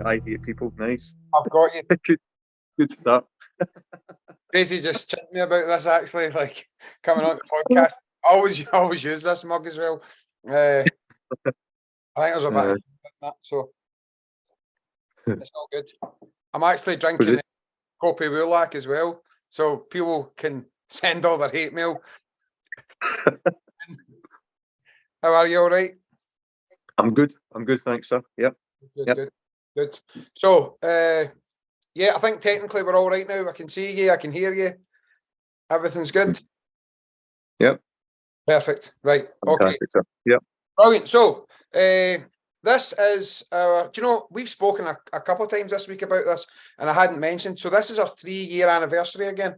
I hate people. Nice. I've got you. Good start. Crazy just chatting me about this actually, like coming on the podcast. I always use this mug as well. I think there's a bit of that, so it's all good. I'm actually drinking Kopi Wulak as well, so people can send all their hate mail. How are you? All right? I'm good. Thanks, sir. Yep. Good. So, yeah, I think technically we're all right now. I can see you. I can hear you. Everything's good. Yep. Perfect. Right. Fantastic, sir. Yep. Brilliant. So, this is our, do you know, we've spoken a couple of times this week about this, and I hadn't mentioned. So, this is our 3-year anniversary again.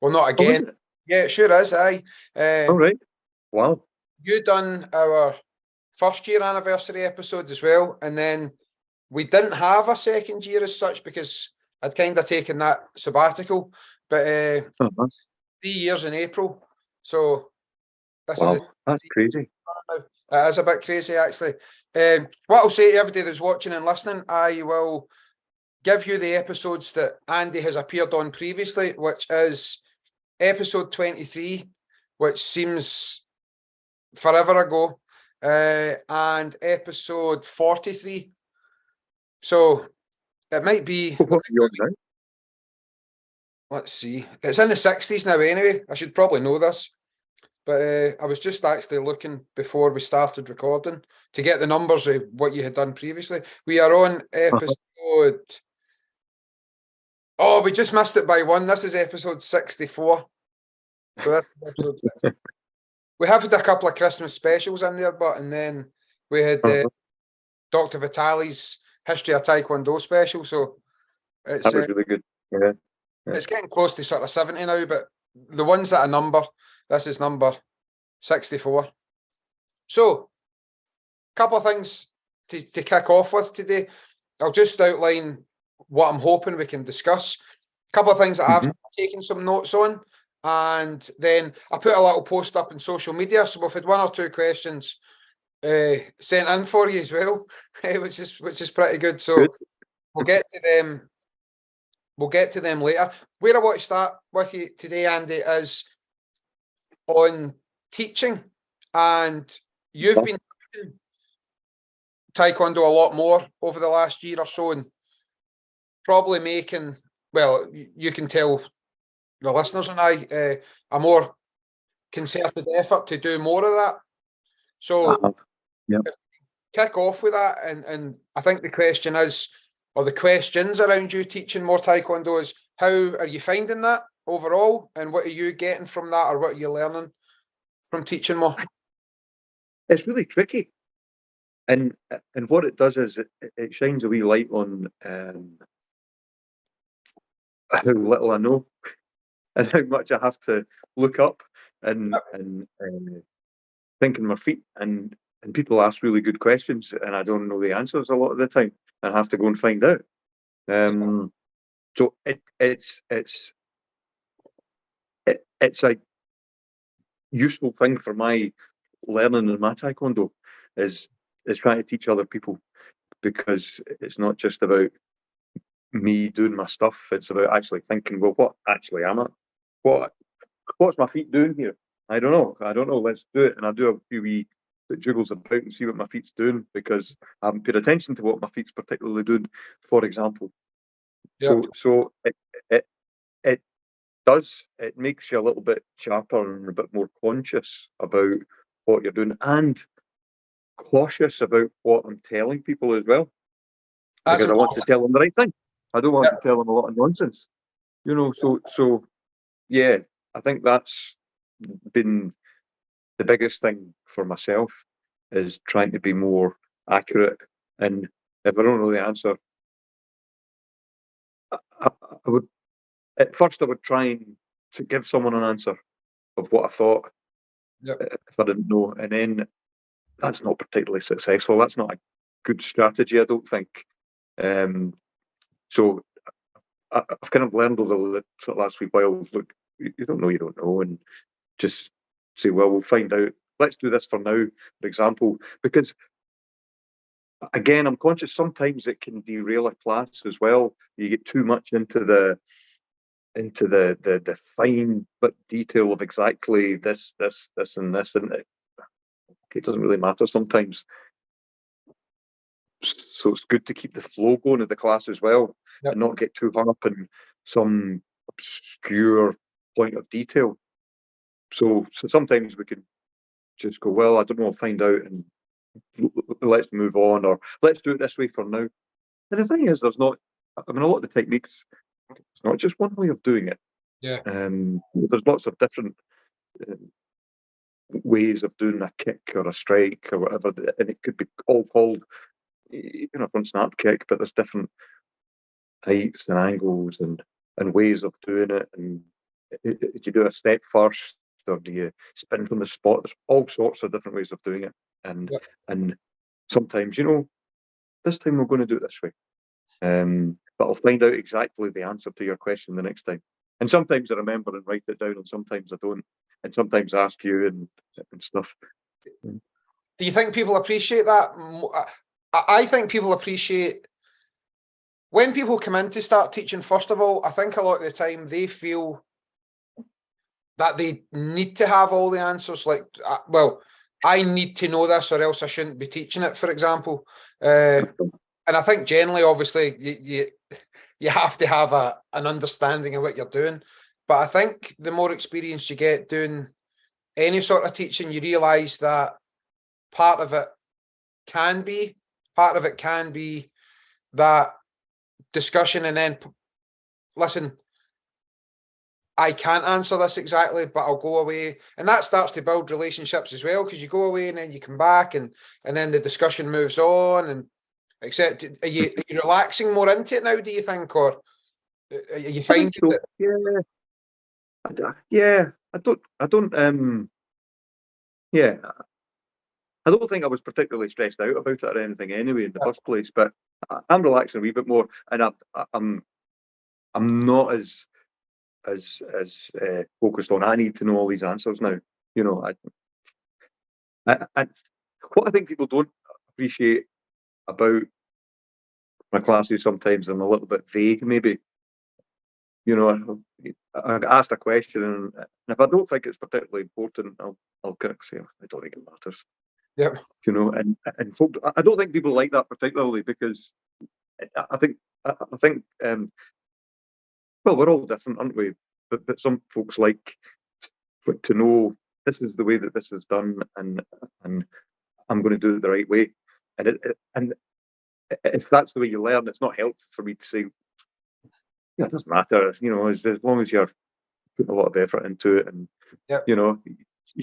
Well, not again. Yeah, it sure is. Aye. All right. Wow. You done our first year anniversary episode as well, and then we didn't have a second year as such because I'd kind of taken that sabbatical. But 3 years in April. So this is that's crazy. It is a bit crazy, actually. What I'll say to everybody that's watching and listening, I will give you the episodes that Andy has appeared on previously, which is episode 23, which seems forever ago, and episode 43. So it might be. Let's see. It's in the 60s now anyway. I should probably know this. But I was just actually looking before we started recording to get the numbers of what you had done previously. We are on episode... Oh, we just missed it by one. This is episode 64. So that's episode 64. We have had a couple of Christmas specials in there, and then we had Dr. Vitali's History of Tae Kwon Do special. So it's, that was really good. Yeah. It's getting close to sort of 70 now, but the ones that are number, this is number 64. So, a couple of things to kick off with today. I'll just outline what I'm hoping we can discuss. A couple of things that I've taken some notes on, and then I put a little post up in social media. So we've had 1 or 2 questions sent in for you as well, which is pretty good. So we'll get to them. We'll get to them later. Where I want to start with you today, Andy, is on teaching. And you've been teaching Tae Kwon Do a lot more over the last year or so, and probably making, well, you can tell the listeners and I, a more concerted effort to do more of that. So kick off with that. And I think the question is, or the questions around you teaching more Tae Kwon Do is, how are you finding that overall? And what are you getting from that, or what are you learning from teaching more? It's really tricky. And what it does is it shines a wee light on how little I know and how much I have to look up and think on my feet. And people ask really good questions, and I don't know the answers a lot of the time, and have to go and find out. So it's a useful thing for my learning in my taekwondo is trying to teach other people, because it's not just about me doing my stuff. It's about actually thinking, well, what actually am I? What's my feet doing here? I don't know. Let's do it. And I do a few wee jiggles about and see what my feet's doing, because I haven't paid attention to what my feet's particularly doing, for example. So it makes you a little bit sharper and a bit more conscious about what you're doing, and cautious about what I'm telling people as well, because I want to tell them the right thing. I don't want to tell them a lot of nonsense, so yeah, I think that's been the biggest thing for myself, is trying to be more accurate. And if I don't know the answer, I would, at first I would try to give someone an answer of what I thought, if I didn't know, and then that's not particularly successful. That's not a good strategy, I don't think. So I've kind of learned over the last week while, look, you don't know, and just say, well, we'll find out. Let's do this for now, for example, because again, I'm conscious sometimes it can derail a class as well. You get too much into the fine but detail of exactly this, and this, and it doesn't really matter sometimes. So it's good to keep the flow going of the class as well, Yep. and not get too hung up in some obscure point of detail. So sometimes we can just go, well, I don't know, I'll find out, and let's move on, or let's do it this way for now. And the thing is, there's not, I mean, a lot of the techniques, it's not just one way of doing it. Yeah. There's lots of different ways of doing a kick or a strike or whatever, and it could be all called, front snap kick, but there's different heights and angles and ways of doing it. And do you do a step first, or do you spin from the spot? There's all sorts of different ways of doing it, and Yep. and sometimes, this time we're going to do it this way. But I'll find out exactly the answer to your question the next time. And sometimes I remember and write it down, and sometimes I don't. And sometimes ask you and stuff. Do you think people appreciate that? I think people appreciate when people come in to start teaching. First of all, I think a lot of the time they feel that they need to have all the answers. Like, well, I need to know this or else I shouldn't be teaching it, for example. And I think generally, obviously, you have to have an understanding of what you're doing. But I think the more experience you get doing any sort of teaching, you realise that part of it can be that discussion, and then, listen, I can't answer this exactly, but I'll go away. And that starts to build relationships as well, because you go away and then you come back, and then the discussion moves on. And except, are you relaxing more into it now, do you think, or are you finding so. that? Yeah, I don't. Yeah, I don't think I was particularly stressed out about it or anything anyway in the first place. But I'm relaxing a wee bit more, and I'm not as focused on, I need to know all these answers now. I what I think people don't appreciate about my classes sometimes, I'm a little bit vague, maybe. I asked a question, and if I don't think it's particularly important, I'll kind of say, I don't think it matters. Yep. And folk, I don't think people like that particularly, because I think well, we're all different, aren't we? But some folks like to know this is the way that this is done, and I'm going to do it the right way. And if that's the way you learn, it's not helpful for me to say, yeah, it doesn't matter. As long as you're putting a lot of effort into it, and Yep. You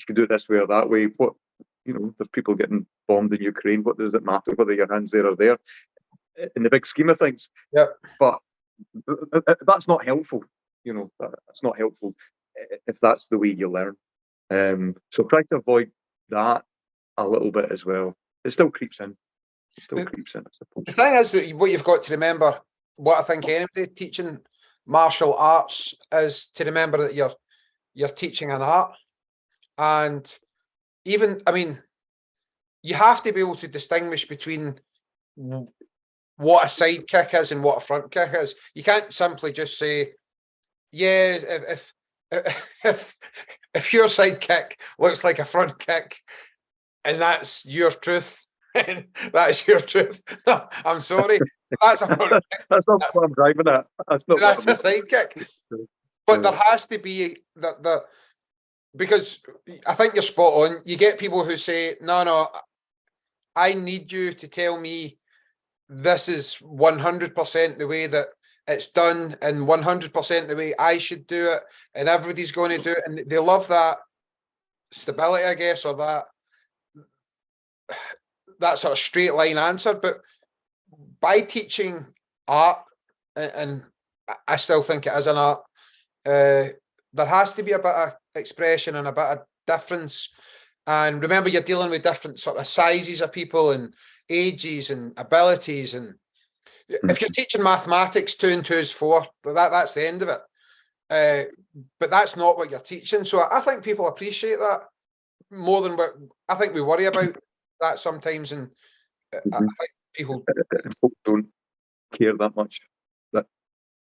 can do it this way or that way. What there's people getting bombed in Ukraine. What does it matter whether your hand's there or there in the big scheme of things? Yep. But that's not helpful. That's not helpful if that's the way you learn. So try to avoid that a little bit as well. It still creeps in. I suppose. The thing is that what you've got to remember, what I think anybody teaching martial arts is to remember that you're teaching an art. And even, I mean, you have to be able to distinguish between what a side kick is and what a front kick is. You can't simply just say, yeah, if your side kick looks like a front kick and that's your truth, and that's your truth. No, I'm sorry. That's a front kick. That's not what I'm driving at. That's a side kick. But there has to be that because I think you're spot on. You get people who say, no, I need you to tell me this is 100% the way that it's done, and 100% the way I should do it, and everybody's going to do it. And they love that stability, I guess, or that sort of straight line answer. But by teaching art, and I still think it is an art, there has to be a bit of expression and a bit of difference. And remember, you're dealing with different sort of sizes of people and ages and abilities. And if you're teaching mathematics, 2 and 2 is 4, that's the end of it. But that's not what you're teaching. So I think people appreciate that more than what I think we worry about that sometimes. And I think people. and folk don't care that much.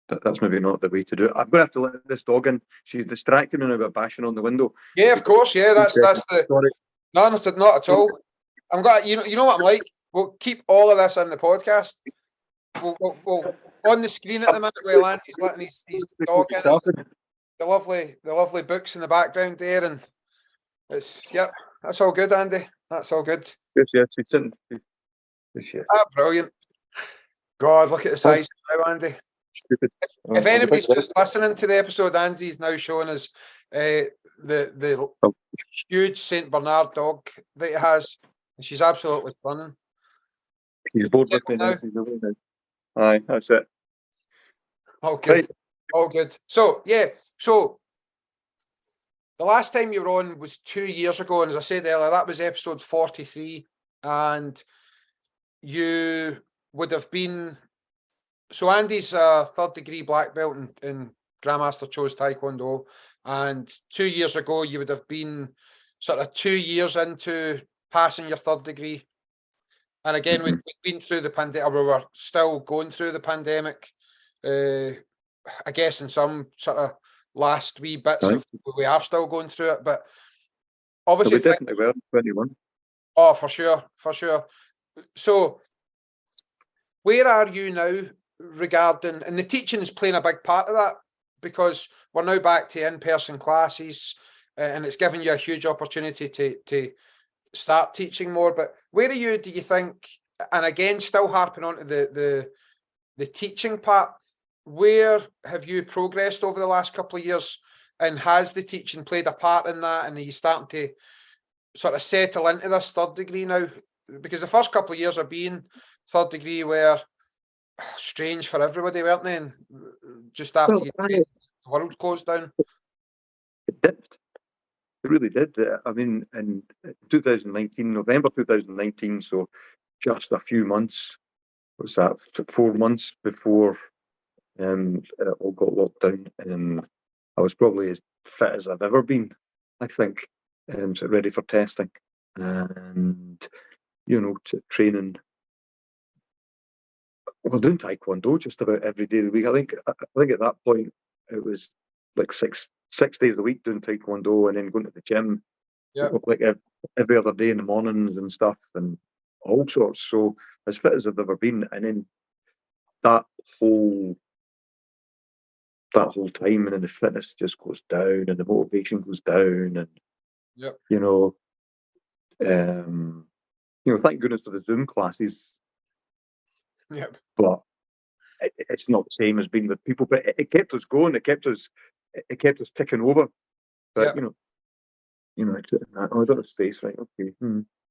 That's maybe not the way to do it. I'm going to have to let this dog in. She's distracting me now by bashing on the window. Yeah, of course. Yeah, that's the. Sorry. No, not at all. I'm glad. You know what I'm like. We'll keep all of this in the podcast. We'll on the screen at the minute where Landy's letting his dog in. The lovely books in the background there, and that's all good, Andy. That's all good. Yes, she's sitting. Brilliant. God, look at the size now, Andy. Stupid. If anybody's just listening to the episode, Andy's now showing us the huge Saint Bernard dog that he has. She's absolutely stunning. He's bored with me now. Aye, that's it. Oh, good. Right. Oh, good. So, yeah. So, the last time you were on was 2 years ago. And as I said earlier, that was episode 43. And you would have been... So, Andy's a third-degree black belt in Grandmaster Cho's Tae Kwon Do. And 2 years ago, you would have been sort of 2 years into passing your third degree. And again, we've been through the pandemic, we were still going through the pandemic. I guess in some sort of last wee bits of, we are still going through it, but obviously... We definitely were, 21. Oh, for sure. So, where are you now regarding, and the teaching is playing a big part of that, because we're now back to in-person classes, and it's given you a huge opportunity to start teaching more. But where are you, do you think, and again, still harping on to the teaching part, where have you progressed over the last couple of years, and has the teaching played a part in that, and are you starting to sort of settle into this third degree now? Because the first couple of years of being third degree were strange for everybody, weren't they? And just after the world closed down. It dipped. It really did. I mean, in 2019, November 2019, so just a few months, was that 4 months before it all got locked down, and I was probably as fit as I've ever been, I think, so ready for testing, and training. Well, doing Tae Kwon Do just about every day of the week. I think at that point it was like six days a week doing Tae Kwon Do, and then going to the gym, like every other day in the mornings and stuff, and all sorts. So as fit as I've ever been, and then that whole time, and then the fitness just goes down, and the motivation goes down, and thank goodness for the Zoom classes. Yep. But it's not the same as being with people. But it kept us going. It kept us ticking over. But I don't have space, right? Okay,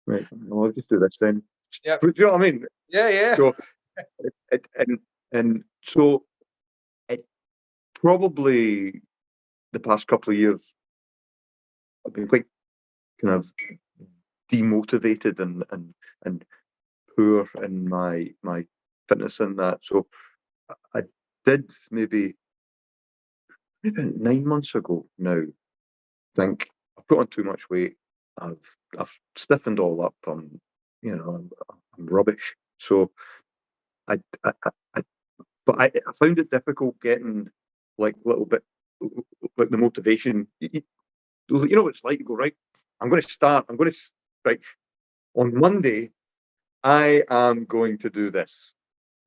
right. Well, I'll just do this then. Yeah. Do you know what I mean? Yeah. So so it probably the past couple of years I've been quite kind of demotivated and poor in my fitness in that. So I did maybe 9 months ago now think I've put on too much weight. I've stiffened all up. I'm rubbish. So I found it difficult getting like a little bit like the motivation. You know what it's like. You go, right, I'm going to right on Monday. I am going to do this.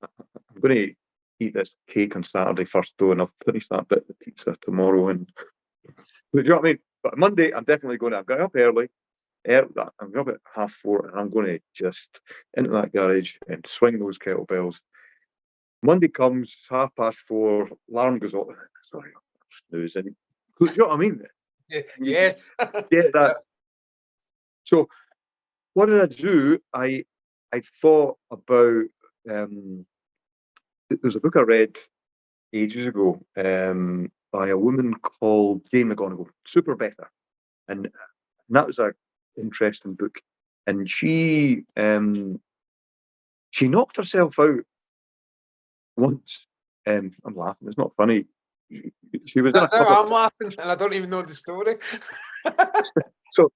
I'm going to eat this cake on Saturday first, though, and I'll finish that bit of the pizza tomorrow. And do you know what I mean? But Monday, I'm definitely going to. I'm going up early. I'm up at 4:30, and I'm going to just into that garage and swing those kettlebells. Monday comes, 4:30, alarm goes off. Sorry, I'm snoozing. Do you know what I mean? Yes. Get that. So, what did I do? I thought about. There's a book I read ages ago by a woman called Jane McGonigal, Super Better, and that was an interesting book. And she knocked herself out once. I'm laughing. It's not funny. She was. I'm laughing, and I don't even know the story. So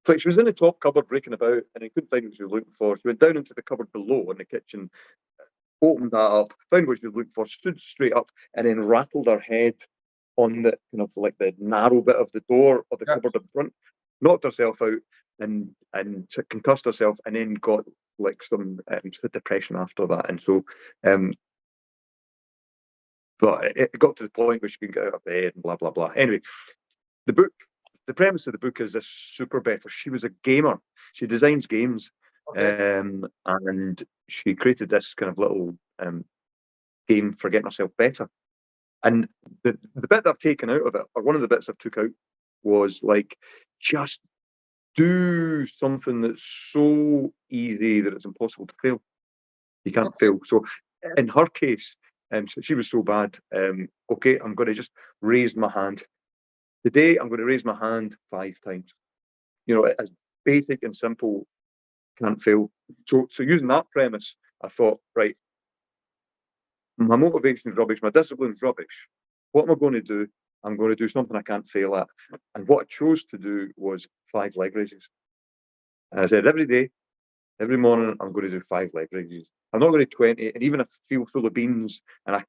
So she was in the top cupboard breaking about, and I couldn't find what she was looking for. She went down into the cupboard below in the kitchen, opened that up, found what she was looking for, stood straight up, and then rattled her head on the kind of like the narrow bit of the door of the cupboard in front, knocked herself out, and concussed herself, and then got like some depression after that. And so, but it got to the point where she couldn't get out of bed and blah blah blah. Anyway, the book, the premise of the book is this super better. She was a gamer. She designs games, and she created this kind of little game for getting herself better. And the bit that I've taken out of it, or one of the bits I've took out, was like, just do something that's so easy that it's impossible to fail. You can't fail. So in her case, so she was so bad. Okay, I'm going to just raise my hand. Today, I'm going to raise my hand 5 times. You know, as basic and simple, can't fail. So using that premise, I thought, right, my motivation is rubbish, my discipline is rubbish. What am I going to do? I'm going to do something I can't fail at. And what I chose to do was 5 leg raises. And I said, every day, every morning, I'm going to do 5 leg raises. I'm not going to do 20. And even if I feel full of beans and I'm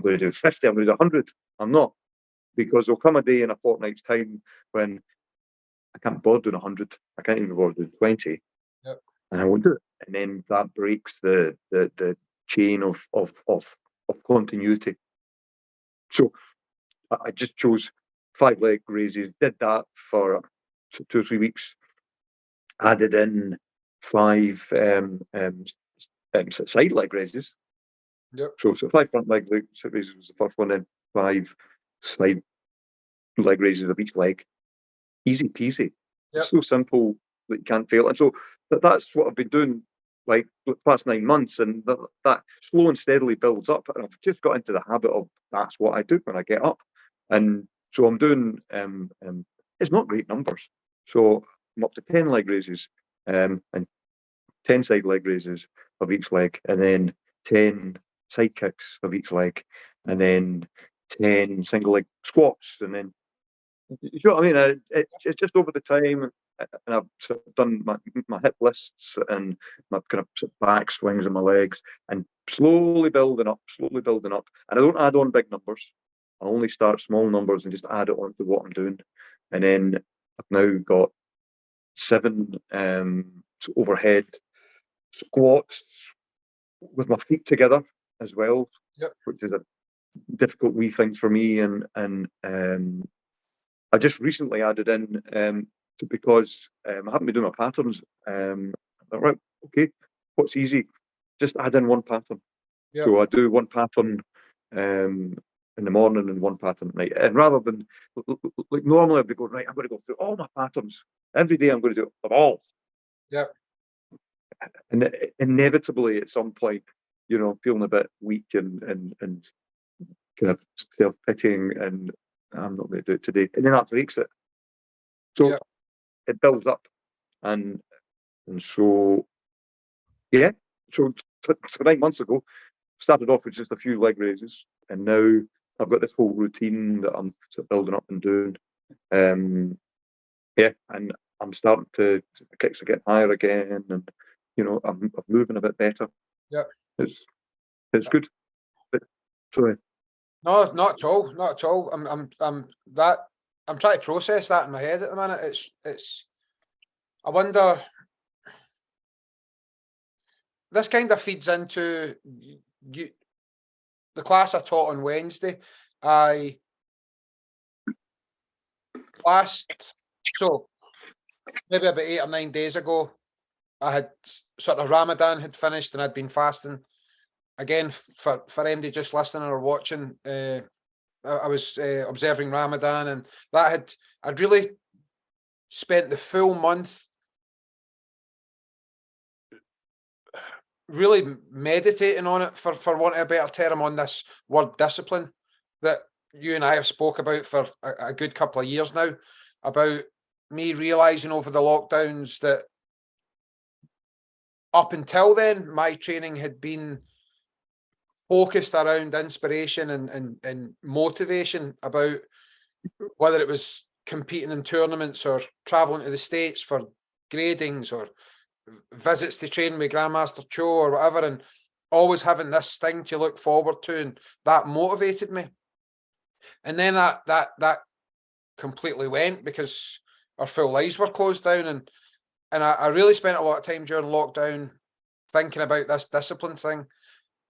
going to do 50, I'm going to do 100. I'm not. Because there'll come a day in a fortnight's time when I can't bother doing 100. I can't even bother doing 20. Yep. And I won't do it. And then that breaks the chain of continuity. So I just chose 5 leg raises, did that for 2 or 3 weeks, added in 5 side leg raises. Yep. So 5 front leg raises was the first one, then 5 side leg raises of each leg. Easy peasy. Yep. It's so simple that you can't fail. And so that's what I've been doing like the past 9 months, and that slow and steadily builds up. And I've just got into the habit of that's what I do when I get up. And so I'm doing it's not great numbers. So I'm up to 10 leg raises, and 10 side leg raises of each leg, and then 10 side kicks of each leg, and then 10 single leg squats, and then you know what I mean? It's just over the time, and I've sort of done my hip lists and my kind of sort of back swings and my legs, and slowly building up. And I don't add on big numbers. I only start small numbers and just add it on to what I'm doing. And then I've now got 7 overhead squats with my feet together as well, which is a difficult wee thing for me. And I just recently added in because I haven't been doing my patterns. Right, okay, what's easy? Just add in one pattern. Yep. So I do one pattern in the morning and one pattern at night. And rather than like normally I'd be going, right, I'm going to go through all my patterns every day. I'm going to do them all. Yep. And inevitably at some point, you know, feeling a bit weak and kind of self-pitying, and I'm not going to do it today. And then that breaks it. So it builds up. And so, yeah. So 9 months ago, started off with just a few leg raises. And now I've got this whole routine that I'm sort of building up and doing. Yeah. And I'm starting to, the kicks are getting higher again. And, you know, I'm moving a bit better. Yeah. It's good. But, sorry. No, not at all. Not at all. I'm trying to process that in my head at the minute. It's. I wonder. This kind of feeds into you. The class I taught on Wednesday. So maybe about 8 or 9 days ago, I had sort of Ramadan had finished and I'd been fasting. Again, for MD just listening or watching, I was observing Ramadan, and I'd really spent the full month really meditating on it, for want of a better term, on this word discipline that you and I have spoke about for a good couple of years now, about me realising over the lockdowns that up until then, my training had been focused around inspiration and motivation, about whether it was competing in tournaments or traveling to the States for gradings or visits to train with Grandmaster Cho or whatever, and always having this thing to look forward to, and that motivated me. And then that completely went because our full lives were closed down, and I really spent a lot of time during lockdown thinking about this discipline thing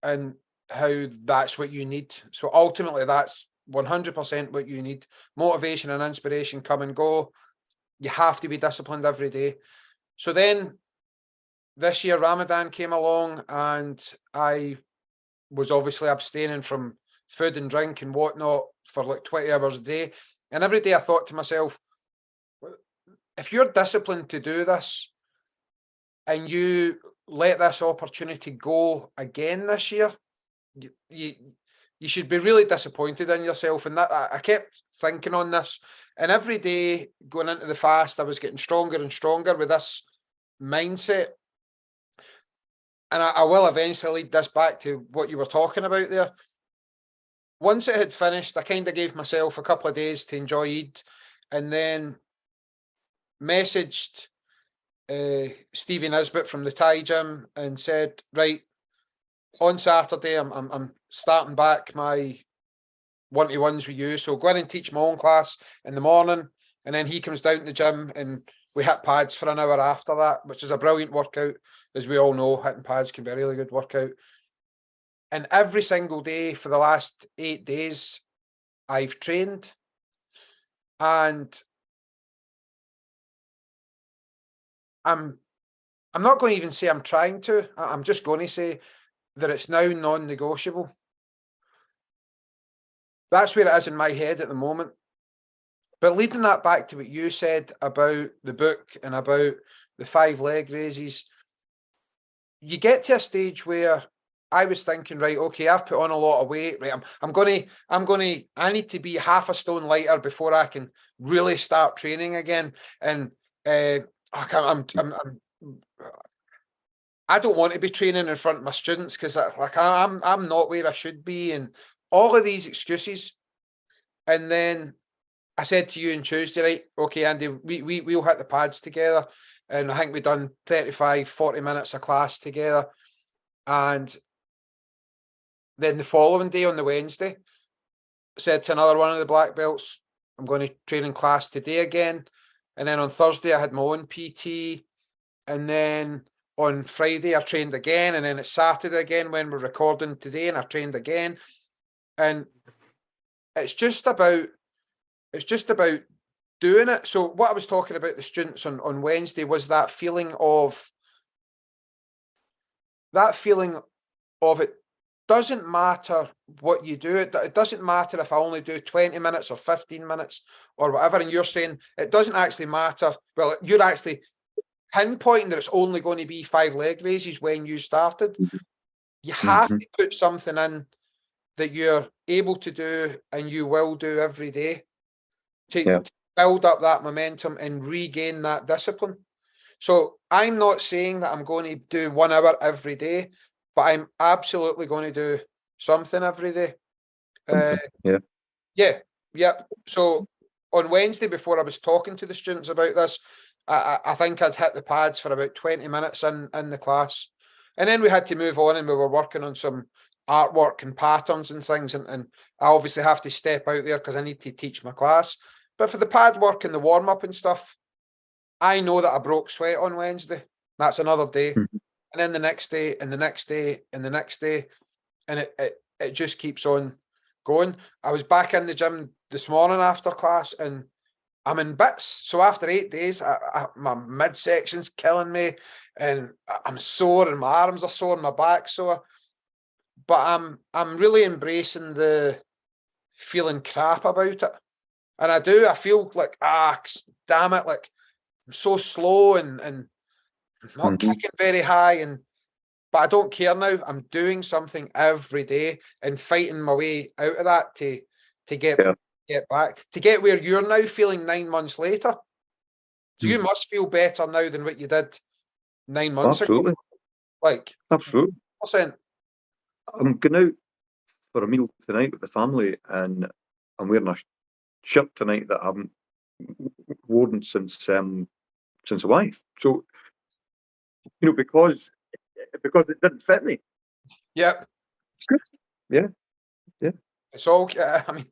and how that's what you need. So ultimately, that's 100% what you need. Motivation and inspiration come and go. You have to be disciplined every day. So then this year, Ramadan came along, and I was obviously abstaining from food and drink and whatnot for like 20 hours a day. And every day I thought to myself, if you're disciplined to do this and you let this opportunity go again this year, you should be really disappointed in yourself. And that I kept thinking on this, and every day going into the fast, I was getting stronger and stronger with this mindset. And I will eventually lead this back to what you were talking about there. Once it had finished, I kind of gave myself a couple of days to enjoy Eid, and then messaged Stevie Nisbet from the Thai gym and said, right, on Saturday, I'm starting back my 1-to-1s with you. So go in and teach my own class in the morning. And then he comes down to the gym and we hit pads for an hour after that, which is a brilliant workout. As we all know, hitting pads can be a really good workout. And every single day for the last 8 days, I've trained. And I'm not going to even say I'm trying to. I'm just going to say that it's now non-negotiable. That's where it is in my head at the moment. But leading that back to what you said about the book and about the 5 leg raises, you get to a stage where I was thinking, right, okay, I've put on a lot of weight, right? I need to be half a stone lighter before I can really start training again. And I don't want to be training in front of my students because I'm not where I should be, and all of these excuses. And then I said to you on Tuesday, right, okay, Andy, we'll hit the pads together. And I think we've done 35, 40 minutes of class together. And then the following day on the Wednesday, I said to another one of the black belts, I'm going to train in class today again. And then on Thursday, I had my own PT. And then on Friday, I trained again. And then it's Saturday again when we're recording today, and I trained again. And it's just about doing it. So what I was talking about the students on Wednesday was that feeling of it doesn't matter what you do. It doesn't matter if I only do 20 minutes or 15 minutes or whatever. And you're saying it doesn't actually matter. Well, you're actually pinpointing that it's only going to be 5 leg raises when you started. You have to put something in that you're able to do and you will do every day to build up that momentum and regain that discipline. So I'm not saying that I'm going to do 1 hour every day, but I'm absolutely going to do something every day. So on Wednesday, before I was talking to the students about this, I think I'd hit the pads for about 20 minutes in the class. And then we had to move on, and we were working on some artwork and patterns and things. And I obviously have to step out there because I need to teach my class. But for the pad work and the warm-up and stuff, I know that I broke sweat on Wednesday. That's another day. And then the next day, and the next day, and the next day. And it just keeps on going. I was back in the gym this morning after class, and I'm in bits. So after 8 days, my midsection's killing me, and I'm sore, and my arms are sore, and my back's sore. But I'm really embracing the feeling crap about it. And I feel like, damn it, like I'm so slow and not kicking very high, but I don't care now. I'm doing something every day and fighting my way out of that to get back, to get where you're now feeling 9 months later. So you must feel better now than what you did 9 months ago. Like, absolutely. 100%. I'm going out for a meal tonight with the family, and I'm wearing a shirt tonight that I haven't worn since a while. So, because it didn't fit me. Yep. It's good. Yeah. Yeah. It's all, I mean,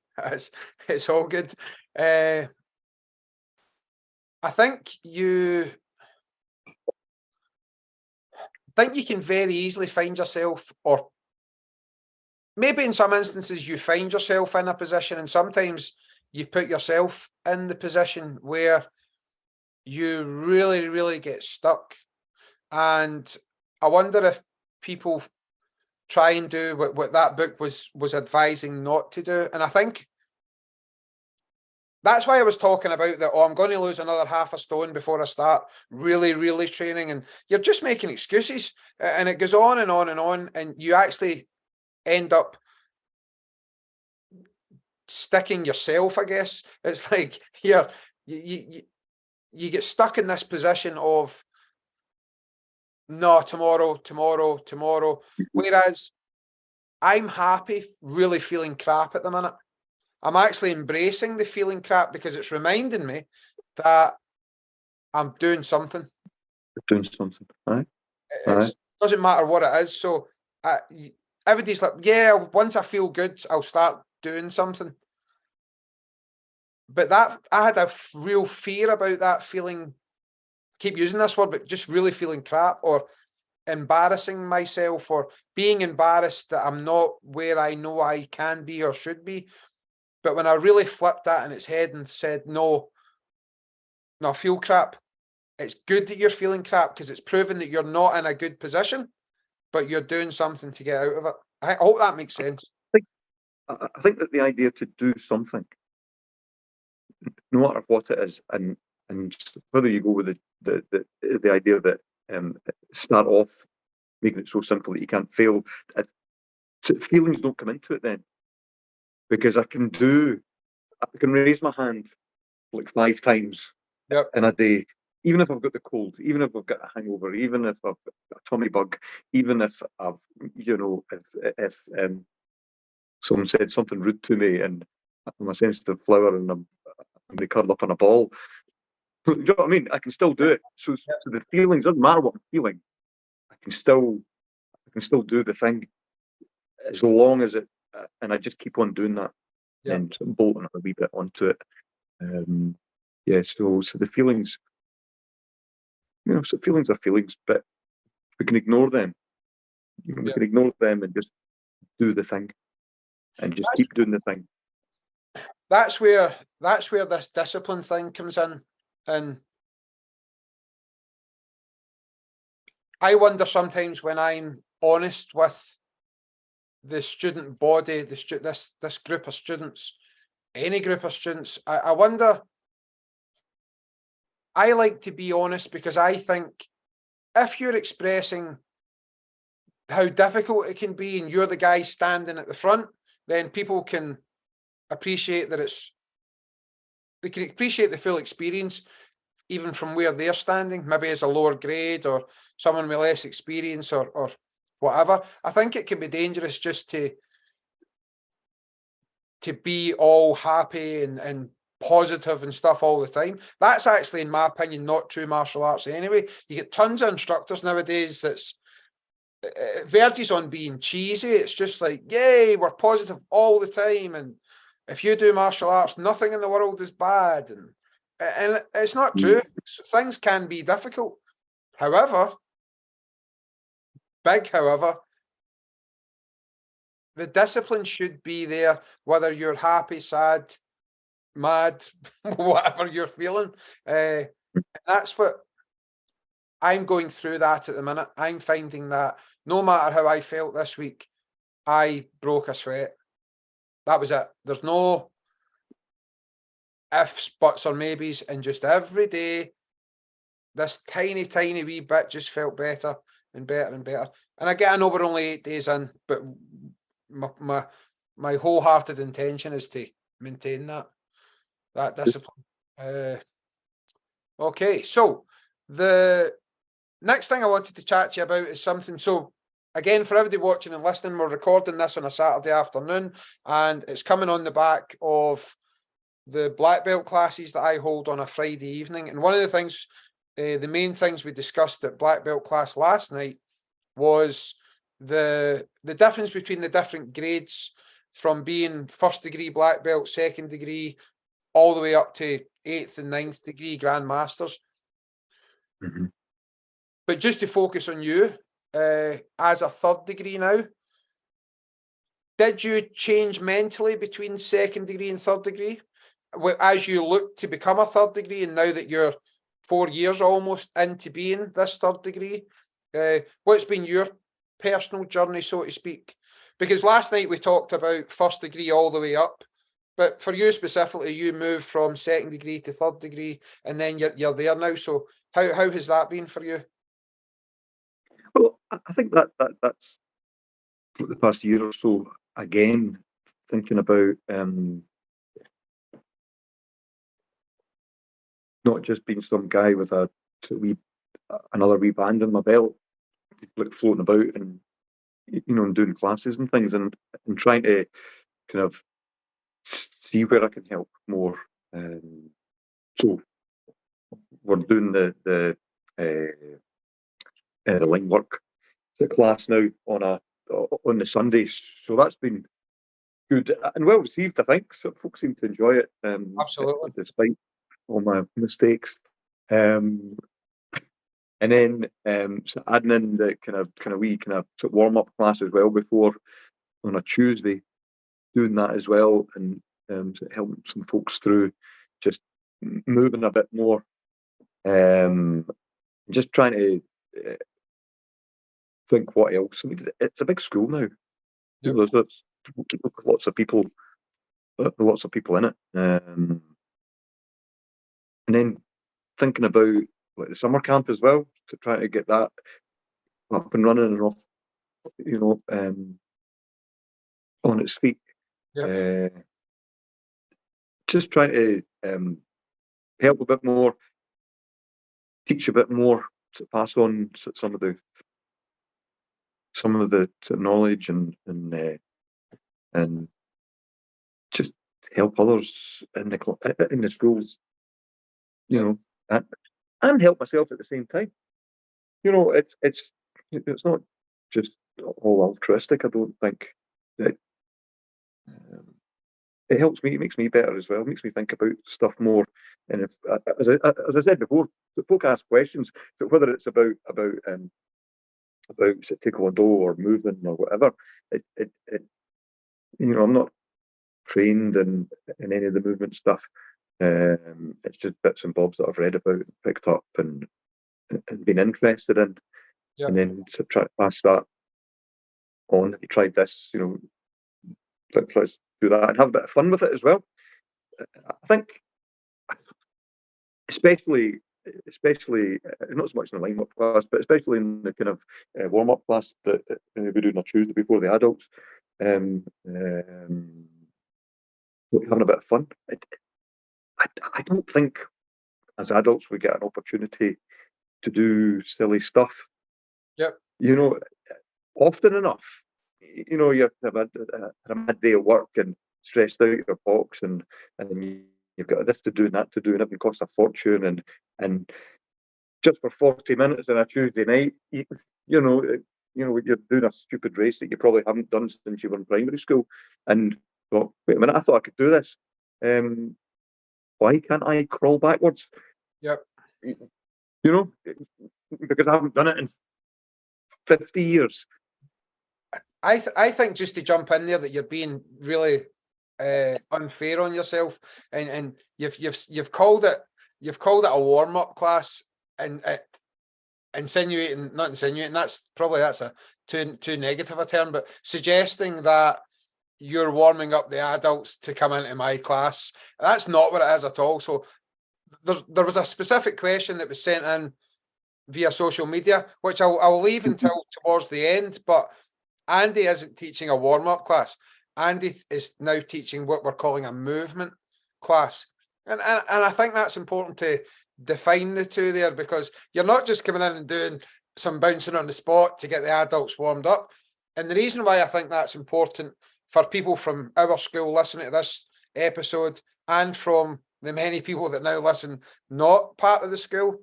it's all good. I think you can very easily find yourself, or maybe in some instances you find yourself in a position, and sometimes you put yourself in the position where you really, really get stuck. And I wonder if people try and do what that book was advising not to do. And I think that's why I was talking about that, I'm going to lose another half a stone before I start really, really training. And you're just making excuses. And it goes on and on and on. And you actually end up sticking yourself, I guess. It's like you get stuck in this position of, no, tomorrow. Whereas I'm happy really feeling crap at the minute. I'm actually embracing the feeling crap because it's reminding me that I'm doing something. Doing something. Right. It doesn't matter what it is. So everybody's like, yeah, once I feel good, I'll start doing something. But that, I had a real fear about that feeling, keep using this word, but just really feeling crap or embarrassing myself or being embarrassed that I'm not where I know I can be or should be. But when I really flipped that in its head and said, no, I feel crap. It's good that you're feeling crap because it's proven that you're not in a good position, but you're doing something to get out of it. I hope that makes sense. I think that the idea to do something, no matter what it is, and whether you go with the idea that start off making it so simple that you can't fail, feelings don't come into it then, because I can raise my hand like 5 times in a day, even if I've got the cold, even if I've got a hangover, even if I've got a tummy bug, even if I've, if someone said something rude to me and I'm a sensitive flower and I'm curled up in a ball. Do you know what I mean? I can still do it. So the feelings, doesn't matter what I'm feeling, I can still do the thing as long as it, and I just keep on doing that and sort of bolting a wee bit onto it. So the feelings, so feelings are feelings, but we can ignore them. We can ignore them and just do the thing, and just keep doing the thing. That's where this discipline thing comes in, and I wonder sometimes when I'm honest with the student body, this group of students, any group of students, I wonder. I like to be honest because I think if you're expressing how difficult it can be and you're the guy standing at the front, then people can appreciate that they can appreciate the full experience, even from where they're standing, maybe as a lower grade or someone with less experience or whatever. I think it can be dangerous just to be all happy and positive and stuff all the time. That's actually, in my opinion, not true martial arts anyway. You get tons of instructors nowadays it verges on being cheesy. It's just like, yay, we're positive all the time. And if you do martial arts, nothing in the world is bad. And it's not true. Things can be difficult. However, the discipline should be there, whether you're happy, sad, mad, whatever you're feeling. That's what I'm going through that at the minute. I'm finding that no matter how I felt this week, I broke a sweat. That was it. There's no ifs, buts, or maybes, and just every day, this tiny, tiny wee bit just felt better and better and better. And again, I know we're only 8 days in, but my wholehearted intention is to maintain that discipline. Okay, so the next thing I wanted to chat to you about is something. So again, for everybody watching and listening, we're recording this on a Saturday afternoon, and it's coming on the back of the black belt classes that I hold on a Friday evening. And one of the things, the main things we discussed at black belt class last night was the difference between the different grades from being first degree black belt, second degree, all the way up to 8th and 9th degree grandmasters. Mhm. But just to focus on you, as a third degree now, did you change mentally between second degree and third degree as you look to become a third degree, and now that you're 4 years almost into being this third degree? What's been your personal journey, so to speak? Because last night we talked about first degree all the way up, but for you specifically, you moved from second degree to third degree, and then you're there now. So how has that been for you? Well, I think that's the past year or so. Again, thinking about not just being some guy with another wee band in my belt, like floating about and and doing classes and things, and trying to kind of see where I can help more. So we're doing the line work class now on the Sundays, so that's been good and well received. I think so. Folks seem to enjoy it, Absolutely. despite all my mistakes. And then so adding in the kind of wee kind of warm up class as well before on a Tuesday, doing that as well, and helping some folks through just moving a bit more, just trying to think what else. I mean, it's a big school now. Yep. There's lots of people, in it, and then thinking about like the summer camp as well, to try to get that up and running and off, on its feet. Yep. Just trying to help a bit more, teach a bit more, to pass on some of the knowledge and just help others in the schools, and help myself at the same time. It's not just all altruistic. I don't think that it helps me. It makes me better as well. It makes me think about stuff more. And if, as I said before, the folk ask questions, so whether it's about say, Tae Kwon Do or movement or whatever, I'm not trained in any of the movement stuff. It's just bits and bobs that I've read about, picked up, and been interested in, Yep. and then to try to pass that on. Have you tried this? Let's do that and have a bit of fun with it as well. I think, especially not so much in the line-up class, but especially in the kind of warm-up class that we do on a Tuesday before the adults, having a bit of fun. I don't think as adults we get an opportunity to do silly stuff. Yep. Often enough. You have had a mad day at work and stressed out your box, and you've got this to do and that to do, and it can cost a fortune, and just for 40 minutes on a Tuesday night, you're doing a stupid race that you probably haven't done since you were in primary school, and thought, wait a minute, I thought I could do this. Why can't I crawl backwards? Yep. Because I haven't done it in 50 years. I think, just to jump in there, that you're being really unfair on yourself, and you've called it a warm up class, and not insinuating. That's a too negative a term, but suggesting that you're warming up the adults to come into my class. That's not what it is at all. So there was a specific question that was sent in via social media, which I'll leave until towards the end, but Andy isn't teaching a warm-up class. Andy is now teaching what we're calling a movement class. And I think that's important to define the two there, because you're not just coming in and doing some bouncing on the spot to get the adults warmed up. And the reason why I think that's important for people from our school listening to this episode and from the many people that now listen, not part of the school.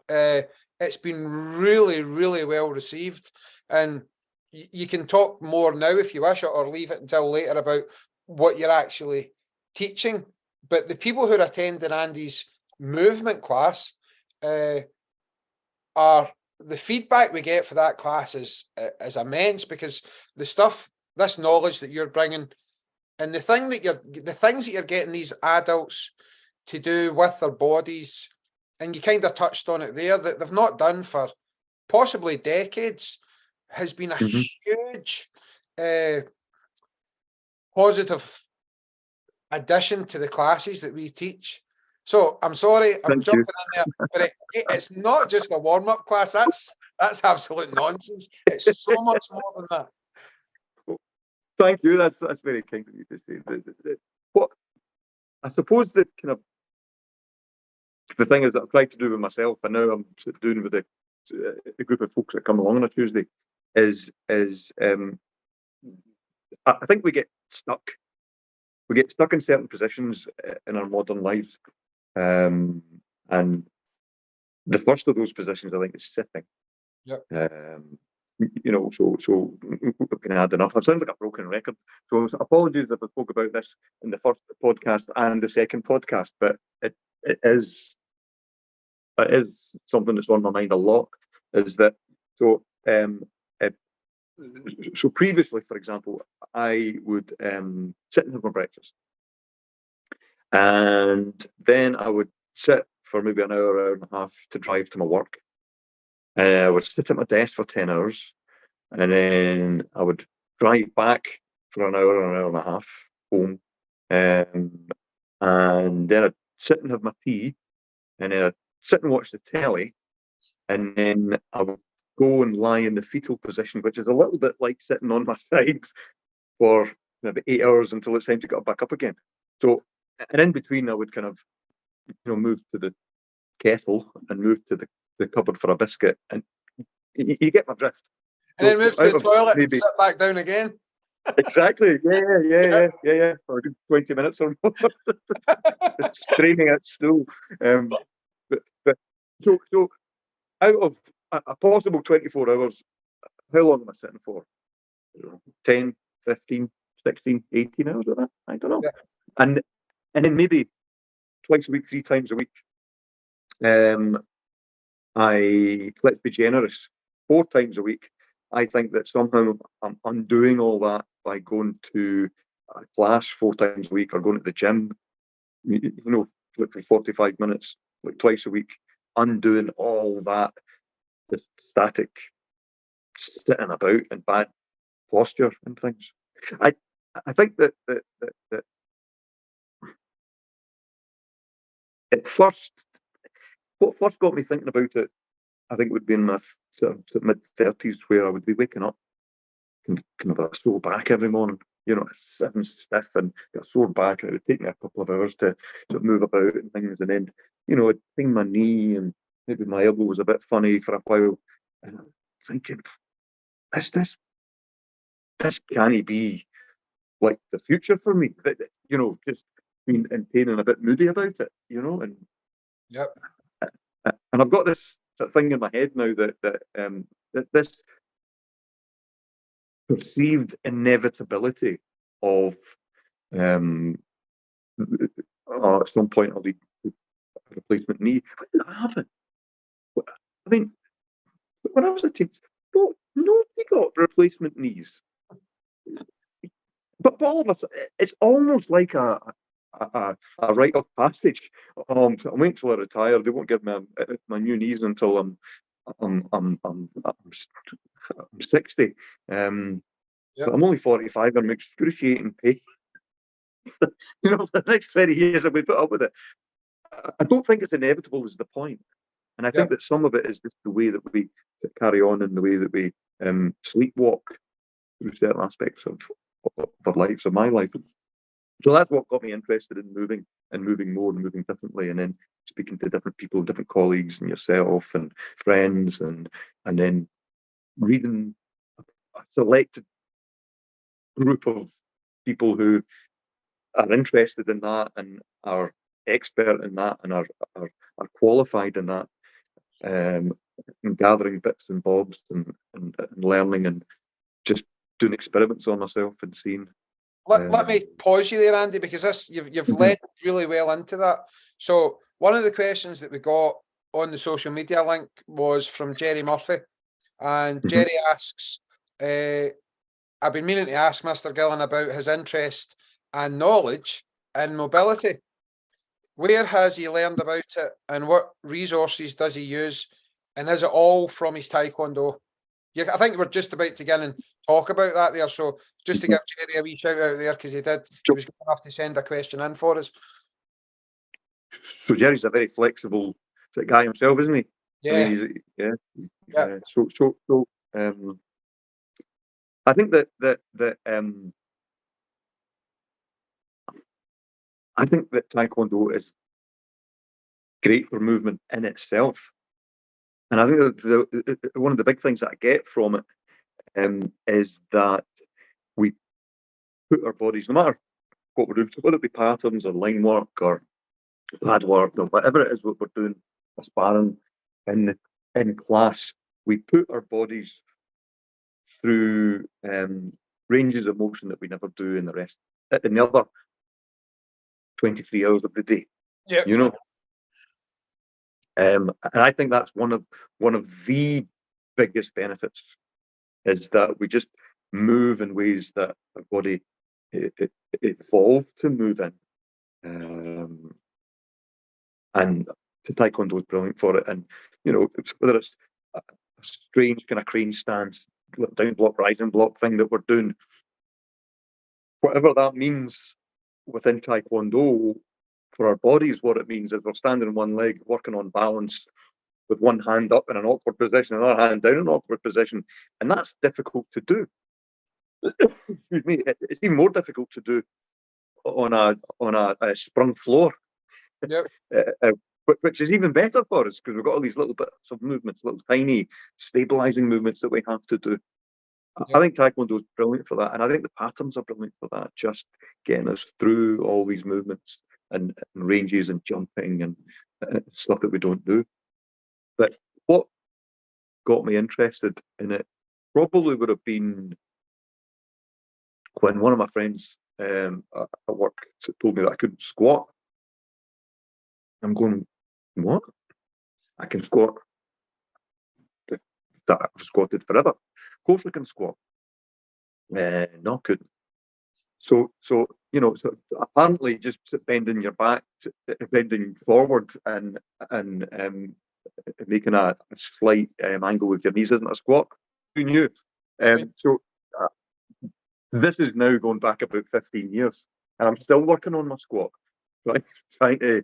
It's been really, really well received. And you can talk more now if you wish, or leave it until later about what you're actually teaching. But the people who are attending Andy's movement class are the feedback we get for that class is immense, because the stuff, this knowledge that you're bringing, and the things that you're getting these adults to do with their bodies, and you kind of touched on it there, that they've not done for possibly decades, has been a huge positive addition to the classes that we teach. So I'm sorry, I'm jumping in there, but it's not just a warm-up class. That's absolute nonsense. It's so much more than that. Thank you. That's very kind of you to say. What I suppose that kind of the thing is that I've tried to do with myself, and now I'm doing with the group of folks that come along on a Tuesday, is I think we get stuck. We get stuck in certain positions in our modern lives, and the first of those positions, I think, is sitting. Yep. So we can add enough. I sound like a broken record. So apologies if I spoke about this in the first podcast and the second podcast, but it is something that's on my mind a lot. Is that so? So previously, for example, I would sit and have my breakfast, and then I would sit for maybe an hour and a half to drive to my work. I would sit at my desk for 10 hours, and then I would drive back for an hour and a half home, and then I'd sit and have my tea, and then I'd sit and watch the telly, and then I would go and lie in the fetal position, which is a little bit like sitting on my sides for maybe 8 hours until it's time to get back up again. So, and in between, I would kind of, move to the kettle and move to the cupboard for a biscuit, and you get my drift. And then move to the toilet and sit back down again. Exactly. Yeah. For a good 20 minutes or more. Straining at stool. But so out of a possible 24 hours, how long am I sitting for? 10, 15, 16, 18 hours of that? I don't know. Yeah. And then maybe twice a week, 3 times a week. Let's be generous, 4 times a week. I think that somehow I'm undoing all that by going to a class 4 times a week, or going to the gym, literally 45 minutes, like twice a week, undoing all that, the static sitting about and bad posture and things. I think that at first, what first got me thinking about it, I think, would be in my sort of mid-30s, where I would be waking up kind of a sore back every morning, sitting stiff and got a sore back, and it would take me a couple of hours to sort of move about and things, and then, I'd ping my knee, and maybe my elbow was a bit funny for a while, and I'm thinking, this can't be like the future for me, but, just being in pain and a bit moody about it, and yep. And I've got this sort of thing in my head now that this perceived inevitability of at some point I'll need a replacement knee. When did that happen? I mean, when I was a teen, nobody got replacement knees. But all of us, it's almost like a rite of passage. I'm waiting till I retire. They won't give me my new knees until I'm 60. But I'm only 45. I'm excruciating pain. For the next 20 years, I'll be put up with it. I don't think it's inevitable, is the point. And I think that some of it is just the way that we carry on, and the way that we sleepwalk through certain aspects of our lives, of my life. So that's what got me interested in moving, and moving more, and moving differently, and then speaking to different people, different colleagues, and yourself, and friends, and then reading a selected group of people who are interested in that and are expert in that and are qualified in that, and gathering bits and bobs and learning and just doing experiments on myself and seeing. Let me pause you there, Andy, because this you've led really well into that. So one of the questions that we got on the social media link was from Jerry Murphy, and Jerry asks, I've been meaning to ask Mr. Gillan about his interest and knowledge in mobility. Where has he learned about it, and what resources does he use, and is it all from his Tae Kwon Do? I think we're just about to get in and talk about that there. So just to give Jerry a wee shout out there, because he was good enough to send a question in for us. So Jerry's a very flexible guy himself, isn't he? Yeah. I mean, So I think that I think that Tae Kwon Do is great for movement in itself, and I think that one of the big things that I get from it is that we put our bodies, no matter what we're doing, whether it be patterns or line work or pad work or whatever it is what we're doing, sparring in class, we put our bodies through ranges of motion that we never do in the other 23 hours of the day. Yeah. You know. And I think that's one of the biggest benefits, is that we just move in ways that our body evolved to move in. And Tae Kwon Do is brilliant for it. And, you know, whether it's a strange kind of crane stance, down block, rising block thing that we're doing, whatever that means within Tae Kwon Do for our bodies, what it means is we're standing on one leg, working on balance with one hand up in an awkward position, another hand down in an awkward position. And that's difficult to do. Excuse me, it's even more difficult to do on a sprung floor. Yep. Which is even better for us, because we've got all these little bits of movements, little tiny stabilizing movements that we have to do. Yep. I think Tae Kwon Do is brilliant for that, and I think the patterns are brilliant for that, just getting us through all these movements and ranges and jumping and stuff that we don't do. But what got me interested in it probably would have been when one of my friends at work told me that I couldn't squat. I'm going, what? I can squat. That I've squatted forever. Of course I can squat. No, I couldn't. So you know, so apparently just bending your back, bending forward, and making a slight angle with your knees isn't a squat. Who knew? So this is now going back about 15 years, and I'm still working on my squat, right? Trying to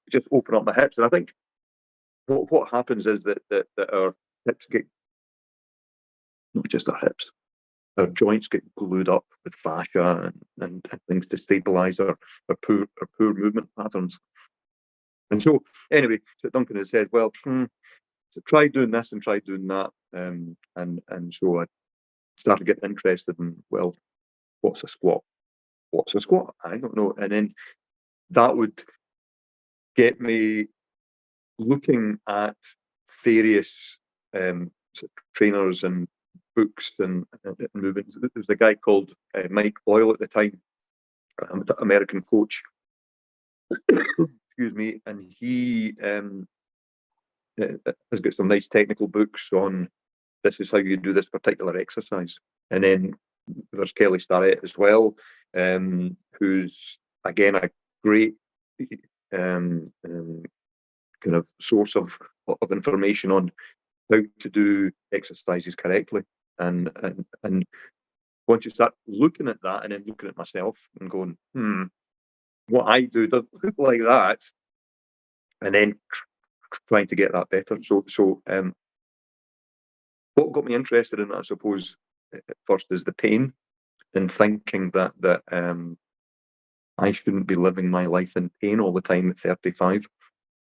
just open up my hips. And I think what happens is that our hips get, not just our hips, our joints get glued up with fascia and things to stabilize our poor movement patterns. And so anyway, so Duncan has said, well, so try doing this and try doing that. And so I started getting interested in, well, what's a squat? What's a squat? I don't know. And then that would get me looking at various trainers and books and movements. There was a guy called Mike Boyle at the time, American coach. Excuse me, and he has got some nice technical books on this is how you do this particular exercise. And then there's Kelly Starrett as well, who's again a great kind of source of information on how to do exercises correctly. And once you start looking at that and then looking at myself and going, what I do doesn't look like that, and then trying to get that better. So what got me interested in that, I suppose, at first is the pain and thinking that I shouldn't be living my life in pain all the time at 35,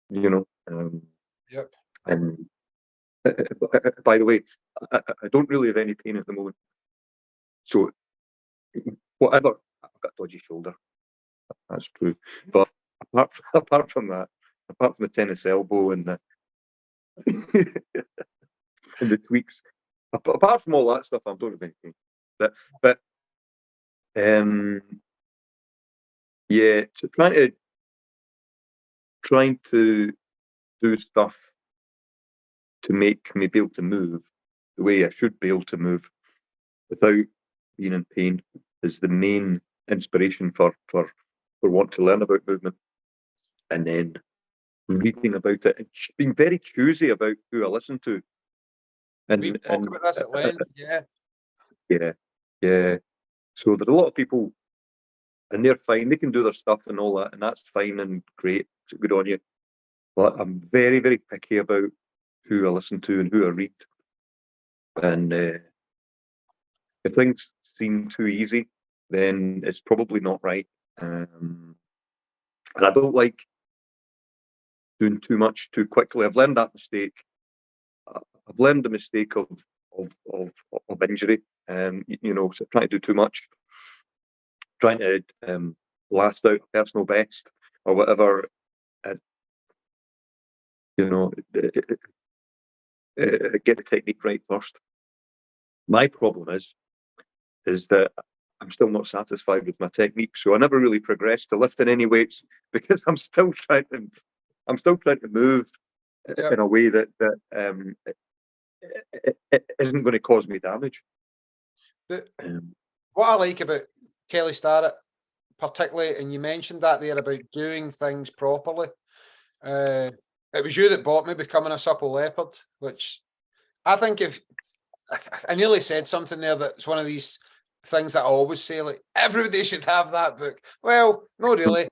you know. Yep. And by the way, I don't really have any pain at the moment. So whatever, I've got a dodgy shoulder. That's true. But apart from that, apart from the tennis elbow and the and the tweaks, apart from all that stuff, I don't have anything. But um, yeah, so trying to do stuff to make me be able to move the way I should be able to move without being in pain is the main inspiration for wanting to learn about movement. And then reading about it and being very choosy about who I listen to. We And talk about this at length. Yeah. yeah, yeah. So there's a lot of people, and they're fine. They can do their stuff and all that, and that's fine and great. So good on you. But I'm very, very picky about who I listen to and who I read. And if things seem too easy, then it's probably not right. And I don't like doing too much too quickly. I've learned that mistake. I've learned the mistake of of, of injury. So trying to do too much, trying to last out a personal best or whatever. Uh, you know, get the technique right first. My problem is that I'm still not satisfied with my technique, so I never really progressed to lifting any weights because I'm still trying to move in a way that it isn't going to cause me damage. But what I like about Kelly Starrett, particularly, and you mentioned that there about doing things properly. It was you that bought me Becoming a Supple Leopard, which I think if I nearly said something there that's one of these things that I always say, like everybody should have that book. Well, no, really.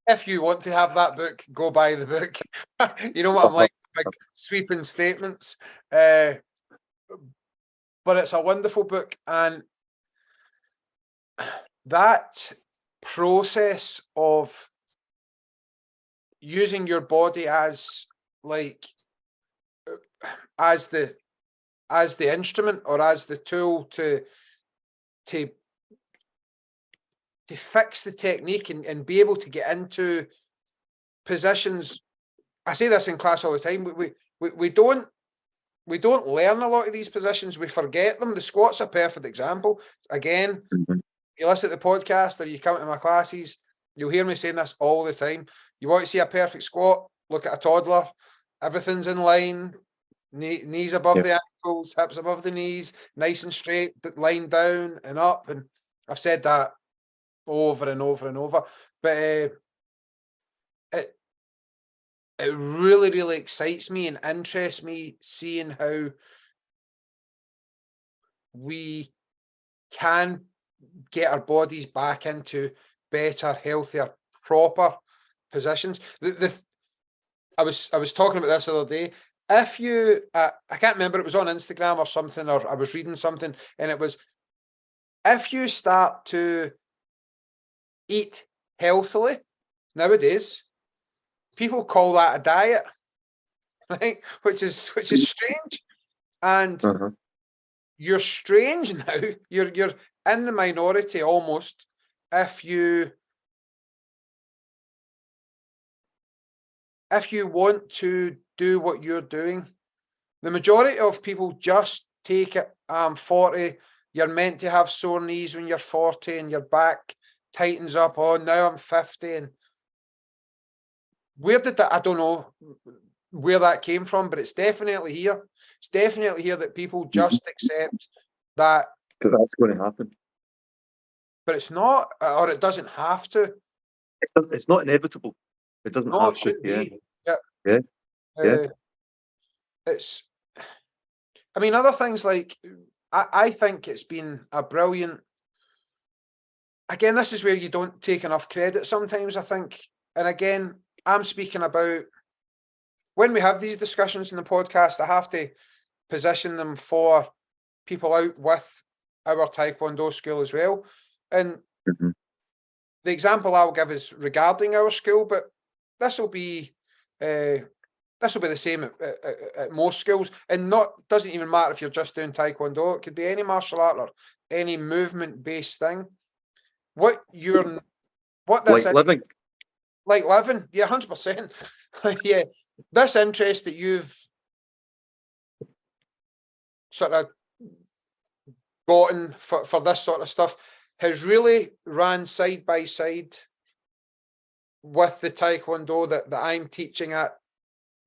If you want to have that book, go buy the book. You know what I'm like, big sweeping statements. But it's a wonderful book, and that process of using your body as like as the instrument or as the tool to fix the technique and be able to get into positions. I say this in class all the time. We don't learn a lot of these positions. We forget them. The squat's a perfect example. Again, you listen to the podcast or you come to my classes, you'll hear me saying this all the time. You want to see a perfect squat? Look at a toddler. Everything's in line. Knees above the ankles, hips above the knees, nice and straight, line down and up. And I've said that over and over and over. But it really, really excites me and interests me seeing how we can get our bodies back into better, healthier, proper positions. I was talking about this the other day. If you, I can't remember, it was on Instagram or something, or I was reading something, and it was, if you start to eat healthily nowadays, people call that a diet, right? Which is strange, and you're strange now. You're in the minority almost if you want to do what you're doing. The majority of people just take it, I'm 40, you're meant to have sore knees when you're 40 and your back tightens up. Oh, now I'm 50. And where did that, I don't know where that came from, but it's definitely here. It's definitely here that people just accept that. Because that's going to happen. But it's not, or it doesn't have to. It's not inevitable. It doesn't have to. Yeah. It's, I mean, other things like, I think it's been a brilliant, again, this is where you don't take enough credit sometimes, I think. And again, I'm speaking about when we have these discussions in the podcast, I have to position them for people out with our Tae Kwon Do school as well. And the example I'll give is regarding our school, but this will be the same at most schools, and doesn't even matter if you're just doing Tae Kwon Do. It could be any martial art or any movement based thing. What you're what this like living. Like living, yeah, 100%. Yeah, this interest that you've sort of gotten for this sort of stuff has really ran side by side with the Tae Kwon Do that I'm teaching at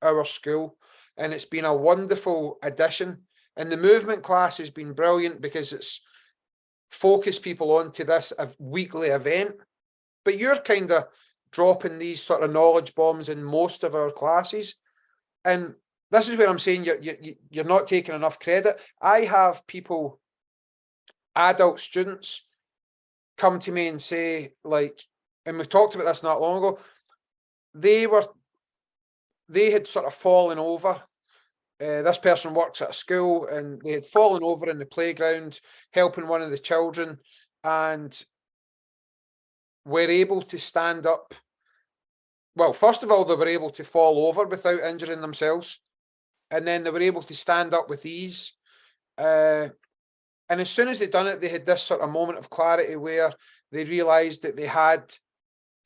our school, and it's been a wonderful addition. And the movement class has been brilliant because it's focused people onto this weekly event. But you're kind of dropping these sort of knowledge bombs in most of our classes, and this is where I'm saying you're not taking enough credit. I have people, adult students, come to me and say, like, and we talked about this not long ago, they had sort of fallen over. This person works at a school, and they had fallen over in the playground helping one of the children, and were able to stand up. Well, first of all, they were able to fall over without injuring themselves, and then they were able to stand up with ease. And as soon as they'd done it, they had this sort of moment of clarity where they realised that they had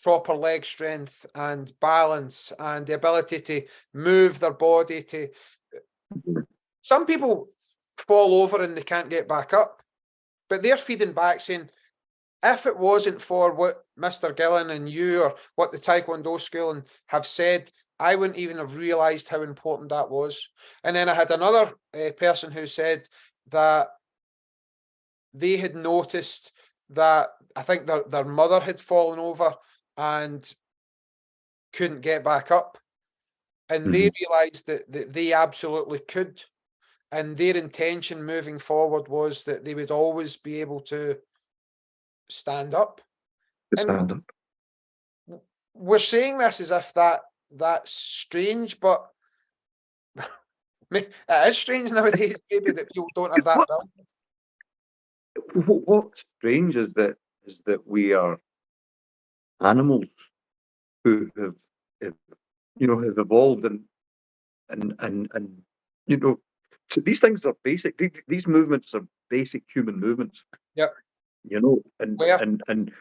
proper leg strength and balance and the ability to move their body. Some people fall over and they can't get back up, but they're feeding back saying, if it wasn't for what Mr. Gillan and you, or what the Tae Kwon Do school have said, I wouldn't even have realised how important that was. And then I had another person who said that they had noticed that, I think their mother had fallen over and couldn't get back up. And they realised that they absolutely could. And their intention moving forward was that they would always be able to stand up. Stand up. We're saying this as if that's strange, but it is strange nowadays, maybe, that people don't have that ability. What's strange is that we are animals who have evolved, and so these things are basic. These movements are basic human movements. Yep. And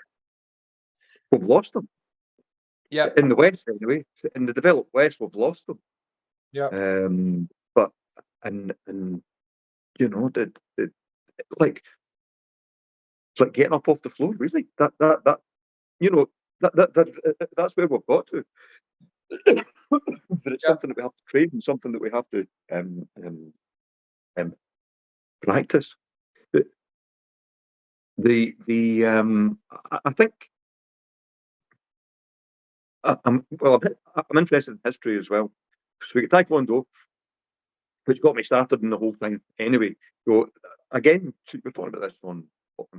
we've lost them. Yeah. In the West, anyway. In the developed West, we've lost them. Yeah. But like, it's like getting up off the floor. Really, that's where we've got to. But it's something that we have to train, and something that we have to practice. I think I'm interested in history as well. So we get Tae Kwon Do, which got me started in the whole thing. Anyway, so again, we're talking about this on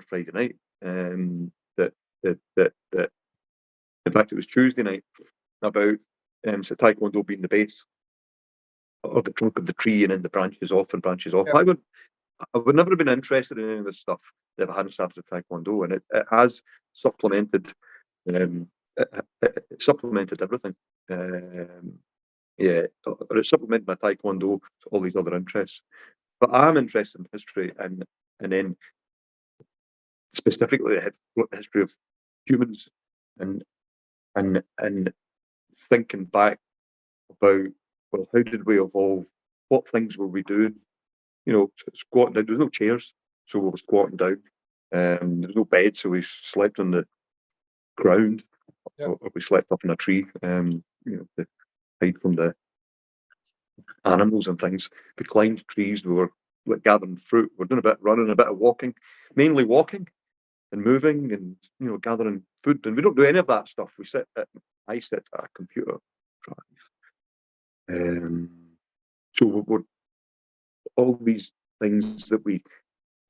Friday night. That in fact, it was Tuesday night, about so Tae Kwon Do being the base, or the trunk of the tree, and then the branches off and branches off. Yeah. I would never have been interested in any of this stuff if I hadn't started Tae Kwon Do, and it has supplemented. It supplemented everything. It supplemented my Tae Kwon Do to all these other interests. But I'm interested in history, and then specifically the history of humans, and thinking back about, well, how did we evolve? What things were we doing? Squatting down. There was no chairs, so we were squatting down. There was no bed, so we slept on the ground. Yep. Or we slept up in a tree, to hide from the animals and things. We climbed trees. We were gathering fruit. We're doing a bit of running, a bit of walking, mainly walking and moving, and gathering food. And we don't do any of that stuff. I sit at a computer drive. So we're all these things that we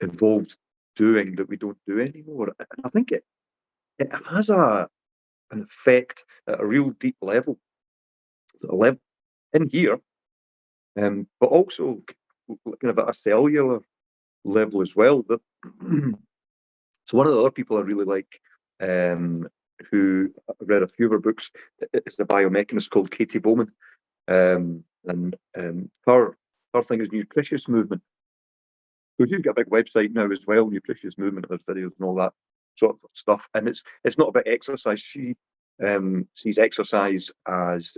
evolved doing that we don't do anymore. And I think it has an effect at a real deep level, in here, but also kind of at a cellular level as well. That so one of the other people I really like, who I've read a few of her books, is a biomechanist called Katie Bowman, and her thing is nutritious movement. So she's got a big website now as well, nutritious movement. There's videos and all that. sort of stuff. And it's not about exercise. She sees exercise as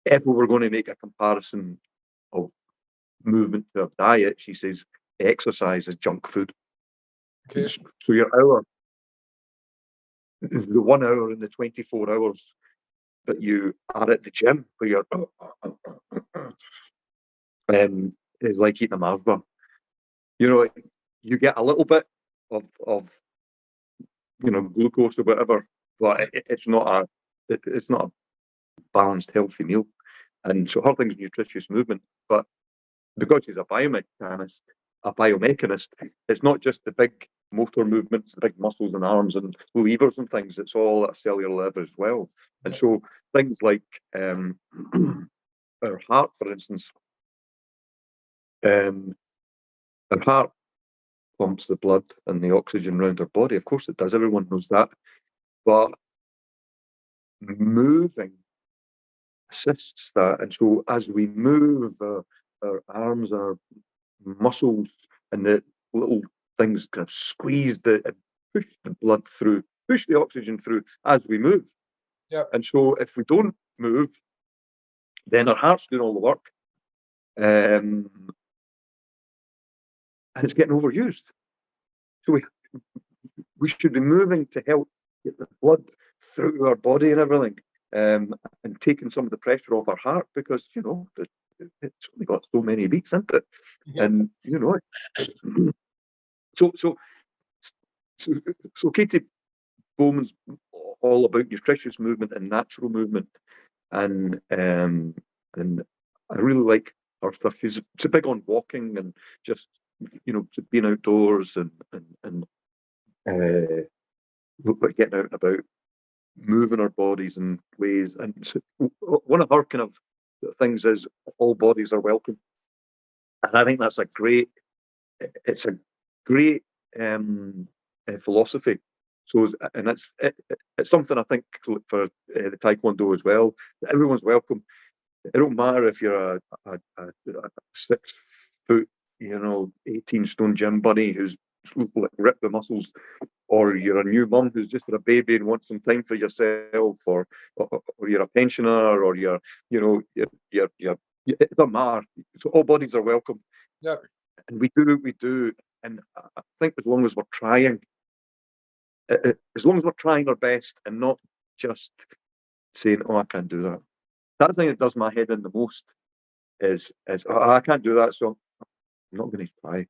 if we were going to make a comparison of movement to a diet, she says exercise is junk food. Okay. So your hour, the 1 hour in the 24 hours that you are at the gym, where you're is like eating a Mars bar. You know, you get a little bit of glucose or whatever, but it's not a balanced, healthy meal. And so her thing's nutritious movement, but because she's a biomechanist, it's not just the big motor movements, the big muscles and arms and levers and things. It's all at a cellular level as well. And so things like our heart, for instance, our heart pumps the blood and the oxygen around our body. Of course it does. Everyone knows that. But moving assists that. And so as we move our arms, our muscles, and the little things kind of squeeze and push the blood through, push the oxygen through as we move. Yeah. And so if we don't move, then our heart's doing all the work. And it's getting overused. So we should be moving to help get the blood through our body and everything, and taking some of the pressure off our heart, because it's only got so many beats, isn't it? Yeah. And so Katie Bowman's all about nutritious movement and natural movement, and I really like her stuff. She's big on walking and just being outdoors and getting out and about, moving our bodies in ways. And so one of her kind of things is all bodies are welcome, and I think that's a great philosophy. So, and it's something I think for the Tae Kwon Do as well. Everyone's welcome. It don't matter if you're a 6 foot, 18-stone gym buddy who's ripped the muscles, or you're a new mum who's just had a baby and wants some time for yourself, or you're a pensioner, or you're it doesn't matter. So all bodies are welcome. Yeah. And we do what we do. And I think as long as we're trying our best and not just saying, "Oh, I can't do that." That thing that does my head in the most is "Oh, I can't do that, so I'm not going to try."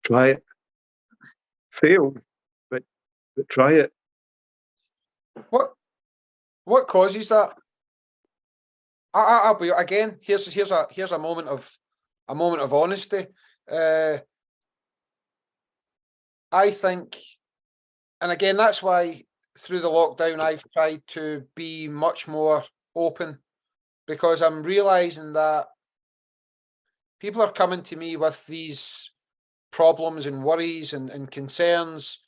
Try it, fail, but try it. What causes that? I'll be again. Here's a moment of honesty. I think, and again, that's why through the lockdown I've tried to be much more open, because I'm realizing that people are coming to me with these problems and worries and concerns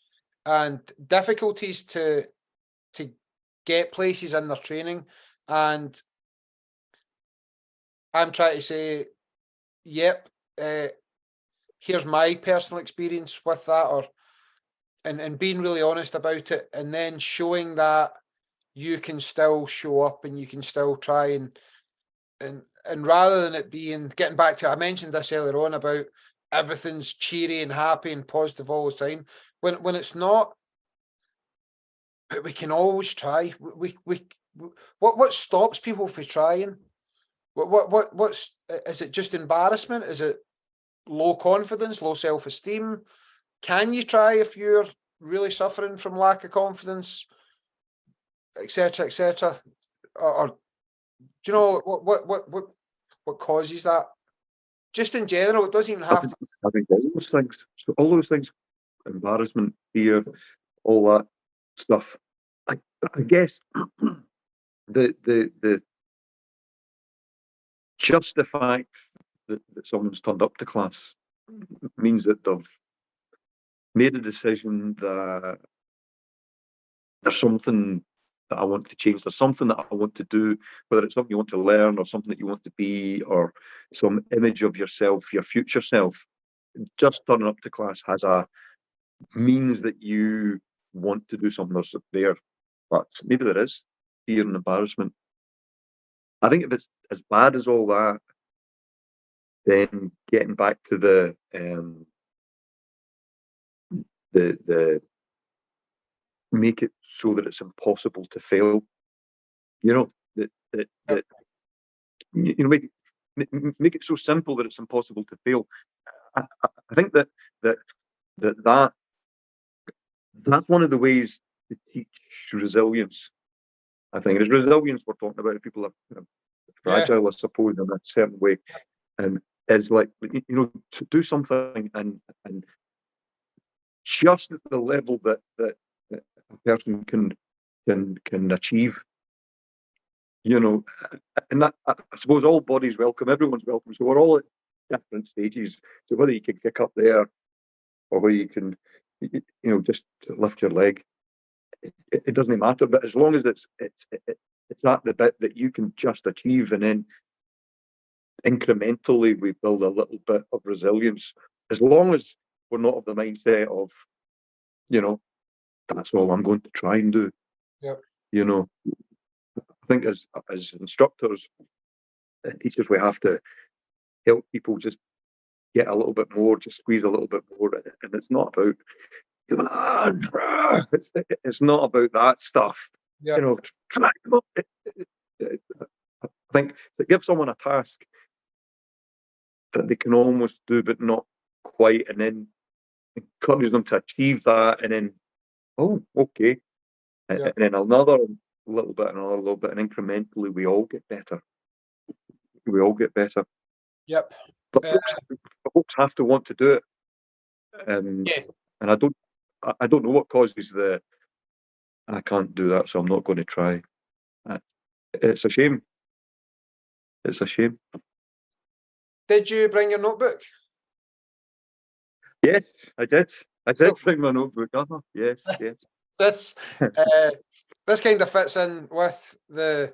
and difficulties to get places in their training, and I'm trying to say, yep, here's my personal experience with that, and being really honest about it, and then showing that you can still show up and you can still try, and rather than it being, getting back to, I mentioned this earlier on about everything's cheery and happy and positive all the time, when it's not. But we can always try. What stops people from trying? What's, is it just embarrassment? Is it low confidence, low self-esteem? Can you try if you're really suffering from lack of confidence, etc., etc.? Or do you know what causes that? Just in general, it doesn't even have to. I think all those things. So all those things, embarrassment, fear, all that stuff. I guess the just the fact that someone's turned up to class means that they've made a decision that there's something that I want to change. There's something that I want to do, whether it's something you want to learn or something that you want to be, or some image of yourself, your future self. just turning up to class has a means that you want to do something there, but maybe there is fear and embarrassment. I think if it's as bad as all that, then getting back to the make it so that it's impossible to fail. You know, that you know, make it so simple that it's impossible to fail. I think that that's one of the ways to teach resilience. I think it's resilience we're talking about. People are fragile, I suppose, in a certain way, and is like, you know, to do something and just at the level that a person can achieve. You know, and that, I suppose all bodies welcome, everyone's welcome. So we're all at different stages. So whether you can kick up there or whether you can, you know, just lift your leg, it doesn't matter. But as long as it's at the bit that you can just achieve, and then incrementally we build a little bit of resilience. As long as we're not of the mindset of, you know, that's all I'm going to try and do. Yeah. You know, I think as instructors and teachers, we have to help people just get a little bit more, just squeeze a little bit more. And it's not about, it's not about that stuff. Yeah. You know, try. I think to give someone a task that they can almost do but not quite, and then encourage them to achieve that, and then, oh, okay, and then another little bit, and another little bit, and incrementally we all get better. We all get better. Yep. But folks have to want to do it. Yeah. And I don't know what causes I can't do that, so I'm not going to try. It's a shame. It's a shame. Did you bring your notebook? Yes, I did. I did bring my notebook. Yes, yes. This kind of fits in with the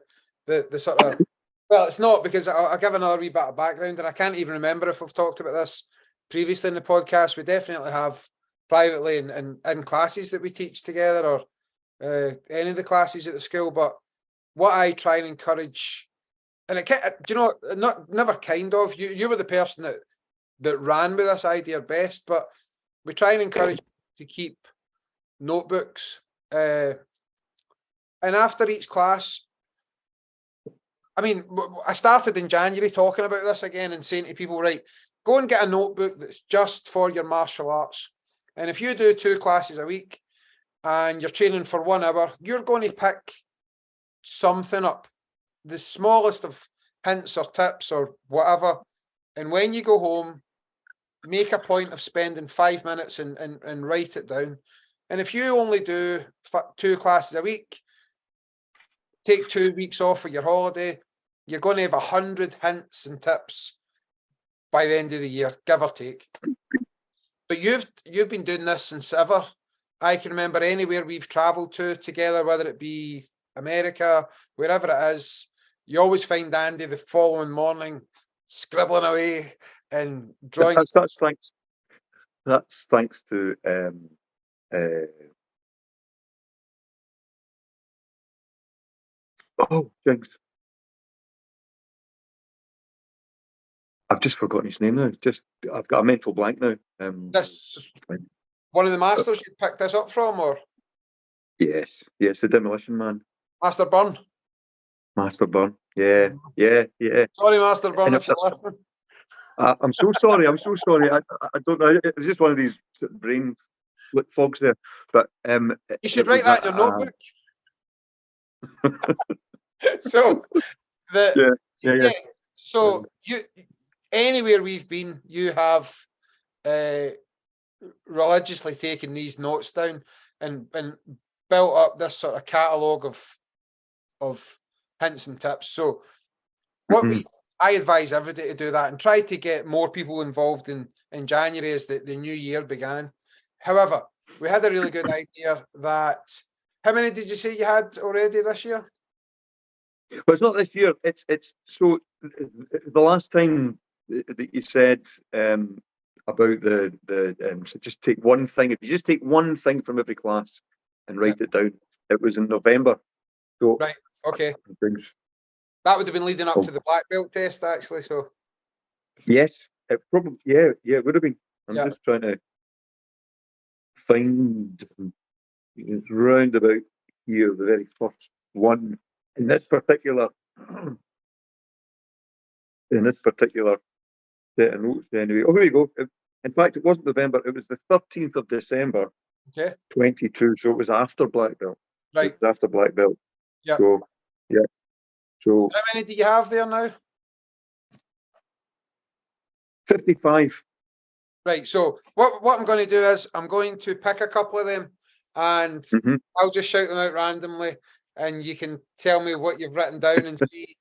sort of, well, it's not, because I'll give another wee bit of background, and I can't even remember if we've talked about this previously in the podcast. We definitely have privately and in classes that we teach together, or any of the classes at the school. But what I try and encourage, and it, do you know, never kind of, you were the person that ran with this idea best, but we try and encourage to keep notebooks, and after each class, I mean, I started in January talking about this again and saying to people, right, go and get a notebook that's just for your martial arts. And if you do 2 classes a week and you're training for 1 hour, you're going to pick something up, the smallest of hints or tips or whatever. And when you go home, make a point of spending 5 minutes and write it down. And if you only do 2 classes a week, take 2 weeks off for your holiday, you're going to have 100 hints and tips by the end of the year, give or take. But you've been doing this since ever. I can remember anywhere we've travelled to together, whether it be America, wherever it is, you always find Andy the following morning scribbling away and drawing. That's thanks to oh, Jinx. I've just forgotten his name now. I've got a mental blank now. This one of the masters you picked this up from, or? Yes, the Demolition Man. Master Byrne. Master Byrne. Yeah. Sorry, Master Byrne, if you're listening. I'm so sorry. I don't know. It was just one of these brain fogs there. But you should write that in your notebook. So So you, anywhere we've been, you have religiously taken these notes down and built up this sort of catalogue of hints and tips. So what I advise everybody to do that and try to get more people involved in January as the new year began. However, we had a really good idea that, how many did you say you had already this year? Well, it's not this year. It's so the last time that you said about so just take one thing. If you just take one thing from every class and write it down, it was in November. So Right. Okay. things. That would have been leading up to the black belt test, actually. So Yes, it probably it would have been. I'm yeah. just trying to find. It's round about here, the very first one in this particular set of notes. Anyway, oh, here you go. In fact, it wasn't November. It was the 13th of December, Okay. 22. So it was after black belt. Right. It was after black belt. Yeah. So yeah. So how many do you have there now? 55. Right. So what I'm going to do is I'm going to pick a couple of them, and I'll just shout them out randomly, and you can tell me what you've written down and see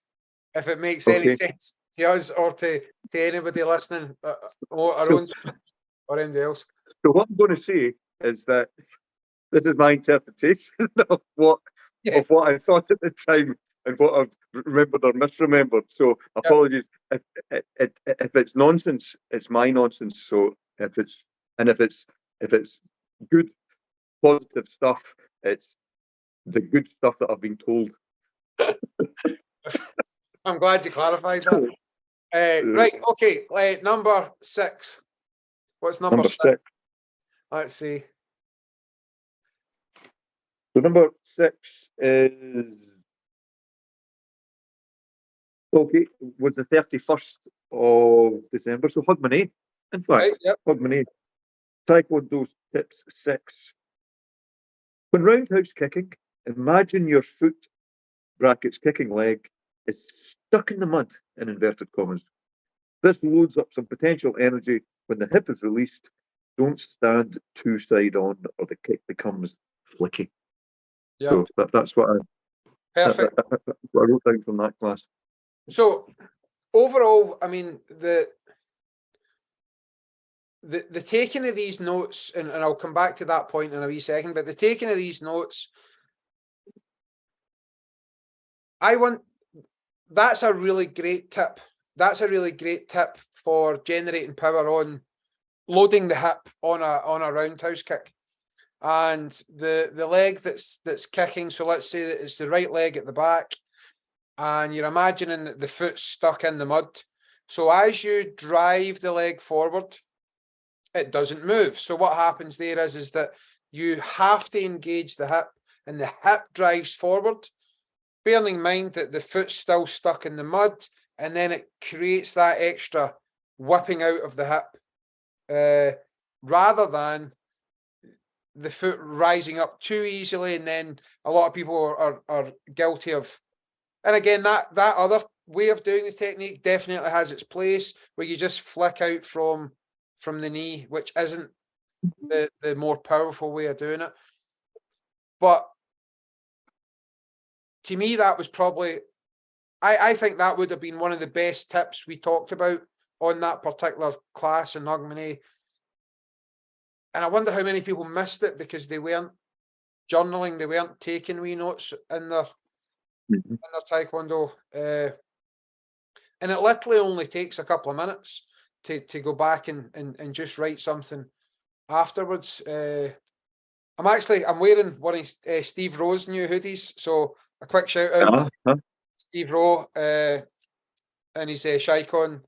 if it makes any sense to us or to anybody listening, or our own or anybody else. So what I'm going to say is that this is my interpretation of what I thought at the time and what I've remembered or misremembered. So apologies if it's nonsense. It's my nonsense. So if it's good, positive stuff, it's the good stuff that I've been told. I'm glad you clarified that. Right. Okay. Number 6. What's number 6? Let's see. So number 6 is was the 31st of December. So Hogmanay, in fact, Hogmanay. Tae Kwon Do tips 6. When roundhouse kicking, imagine your foot brackets kicking leg is stuck in the mud in inverted commas. This loads up some potential energy. When the hip is released, don't stand two side on or the kick becomes flicky. Yeah. So that's what that's what I wrote down from that class. So overall, I mean, the taking of these notes, and I'll come back to that point in a wee second, but the taking of these notes, that's a really great tip. That's a really great tip for generating power on loading the hip on a roundhouse kick. And the leg that's kicking, so let's say that it's the right leg at the back, and you're imagining that the foot's stuck in the mud. So as you drive the leg forward, it doesn't move. So what happens there is that you have to engage the hip, and the hip drives forward, bearing in mind that the foot's still stuck in the mud, and then it creates that extra whipping out of the hip, rather than the foot rising up too easily. And then a lot of people are guilty of, and again, that other way of doing the technique definitely has its place, where you just flick out from the knee, which isn't the more powerful way of doing it. But to me, that was probably, I think that would have been one of the best tips we talked about on that particular class in Hogmanay. And I wonder how many people missed it because they weren't journaling, they weren't taking wee notes in their taekwondo. And it literally only takes a couple of minutes to go back and just write something afterwards. I'm wearing one of Steve Rowe's new hoodies, so a quick shout out to Steve Rowe and his Shaikon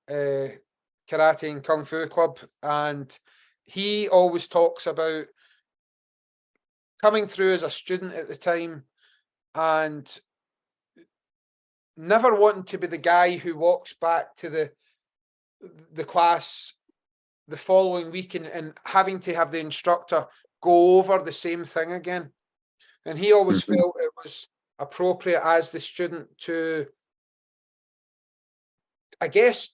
Karate and Kung Fu Club, and he always talks about coming through as a student at the time and never wanting to be the guy who walks back to the class the following week and having to have the instructor go over the same thing again. And he always felt it was appropriate as the student to, I guess,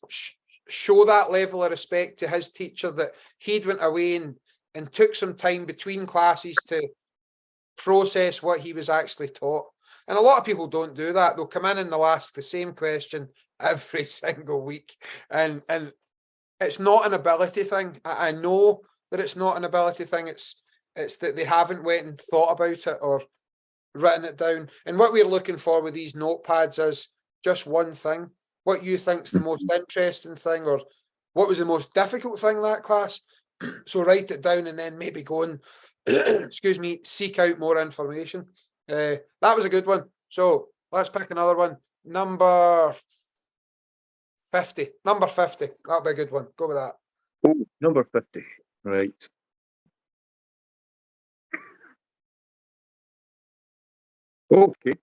show that level of respect to his teacher, that he'd went away and took some time between classes to process what he was actually taught. And a lot of people don't do that. They'll come in and they'll ask the same question every single week. And it's not an ability thing. I know that it's not an ability thing. It's that they haven't went and thought about it or written it down. And what we're looking for with these notepads is just one thing. What you think's the most interesting thing, or what was the most difficult thing in that class? So write it down and then maybe go and, excuse me, seek out more information. That was a good one. So let's pick another one. Number 50. Number 50. That'll be a good one. Go with that. Oh, number 50. Right. Okay.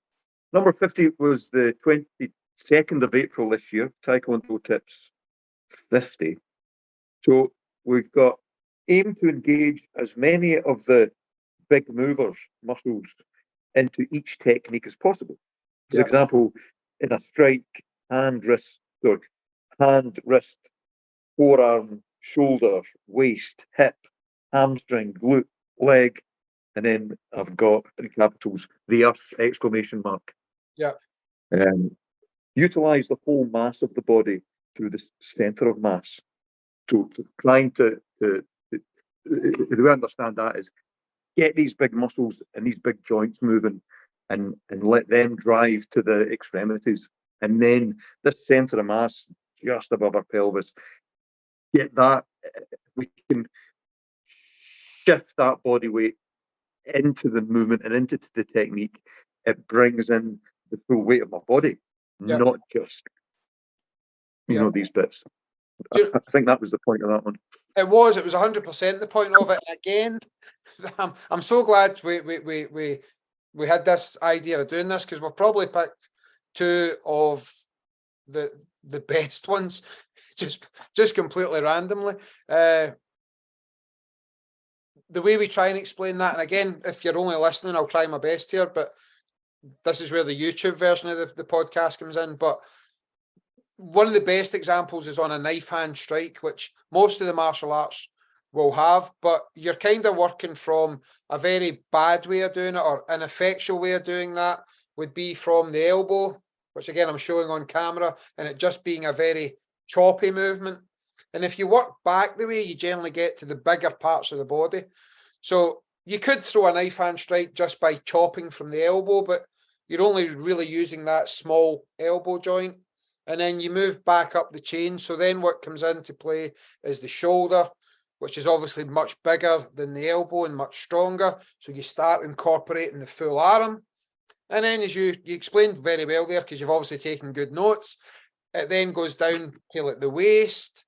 Number 50 was the 22nd of April this year, Tae Kwon Do Tips 50. So we've got aim to engage as many of the big movers muscles into each technique as possible. For example, in a strike, hand, wrist, or hand, wrist, forearm, shoulder, waist, hip, hamstring, glute, leg, and then I've got in capitals the earth exclamation mark. Yeah. Utilize the whole mass of the body through the center of mass. So trying to the way I understand that is get these big muscles and these big joints moving and let them drive to the extremities. And then this center of mass just above our pelvis, get that, we can shift that body weight into the movement and into the technique. It brings in the full weight of my body, not just, these bits. I think that was the point of that one. It was 100% the point of it. Again, I'm so glad we had this idea of doing this, because we've probably picked two of the best ones, just completely randomly. The way we try and explain that, and again, if you're only listening, I'll try my best here, but this is where the YouTube version of the podcast comes in. But one of the best examples is on a knife hand strike, which most of the martial arts will have, but you're kind of working from a very bad way of doing it, or an ineffectual way of doing that would be from the elbow, which again, I'm showing on camera, and it just being a very choppy movement. And if you work back the way, you generally get to the bigger parts of the body. So you could throw a knife hand strike just by chopping from the elbow, but you're only really using that small elbow joint. And then you move back up the chain. So then what comes into play is the shoulder, which is obviously much bigger than the elbow and much stronger. So you start incorporating the full arm. And then, as you explained very well there, because you've obviously taken good notes, it then goes down to like the waist,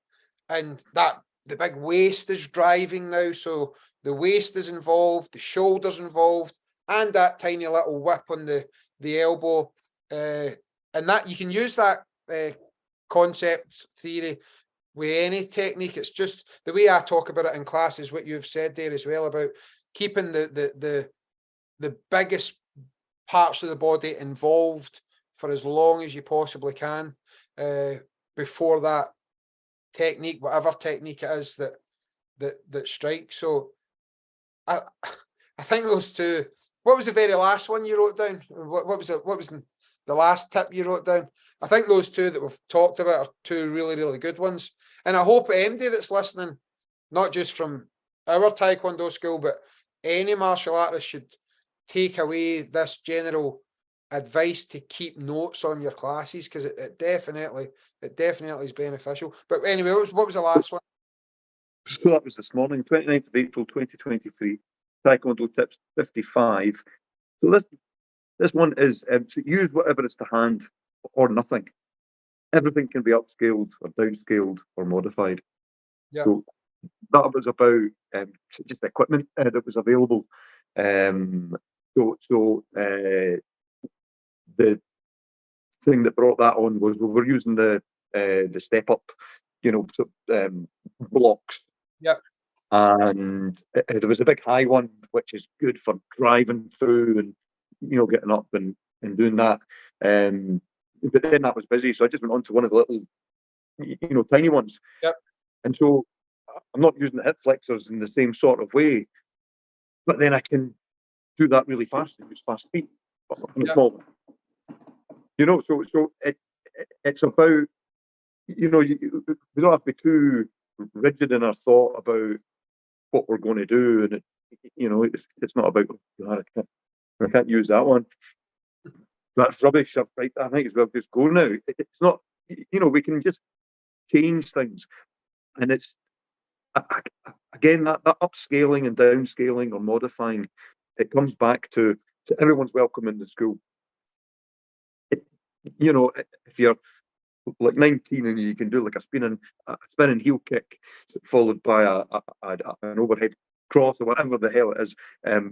and that the big waist is driving now. So the waist is involved, the shoulder's involved, and that tiny little whip on the elbow. And that you can use that concept theory with any technique. It's just the way I talk about it in class is what you've said there as well, about keeping the biggest parts of the body involved for as long as you possibly can before that technique, whatever technique it is that strikes. So I think those two. What was the very last one you wrote down? What was the last tip you wrote down? I think those two that we've talked about are two really, really good ones. And I hope anybody that's listening, not just from our Taekwondo school, but any martial artist, should take away this general advice to keep notes on your classes, because it definitely is beneficial. But anyway, what was the last one? So that was this morning, 29th of April 2023, Taekwondo Tips 55. So this one is to use whatever is to hand or nothing. Everything can be upscaled or downscaled or modified. Yeah. So that was about just equipment that was available. The thing that brought that on was we were using the step up, blocks. Yeah. And there was a big high one, which is good for driving through and getting up and doing that. But then that was busy, so I just went on to one of the little, tiny ones. Yep. And so I'm not using the hip flexors in the same sort of way, but then I can do that really fast and use fast feet. Yep. So it's about, we don't have to be too rigid in our thought about what we're going to do, and it's not about I can't use that one. That's rubbish. I might as well just go now. It's not, we can just change things. and it's again that upscaling and downscaling or modifying. It comes back to everyone's welcome in the school. It, if you're like 19 and you can do like a spinning heel kick followed by an overhead cross or whatever the hell it is,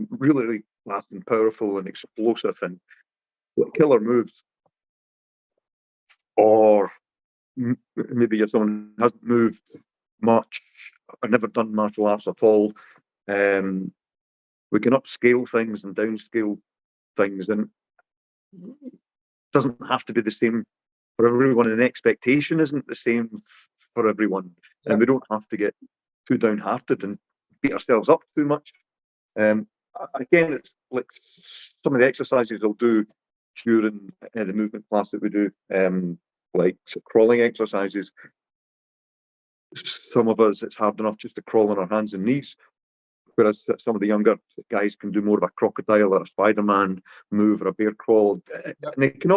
really, really fast and powerful and explosive and like killer moves. Or maybe you're someone who hasn't moved much or never done martial arts at all. We can upscale things and downscale things, and it doesn't have to be the same for everyone, and the expectation isn't the same for everyone. Yeah. And we don't have to get too downhearted and beat ourselves up too much. Again, it's like some of the exercises I'll do during the movement class that we do, like crawling exercises. Some of us, it's hard enough just to crawl on our hands and knees, whereas some of the younger guys can do more of a crocodile or a Spider-Man move or a bear crawl. Yep. And they can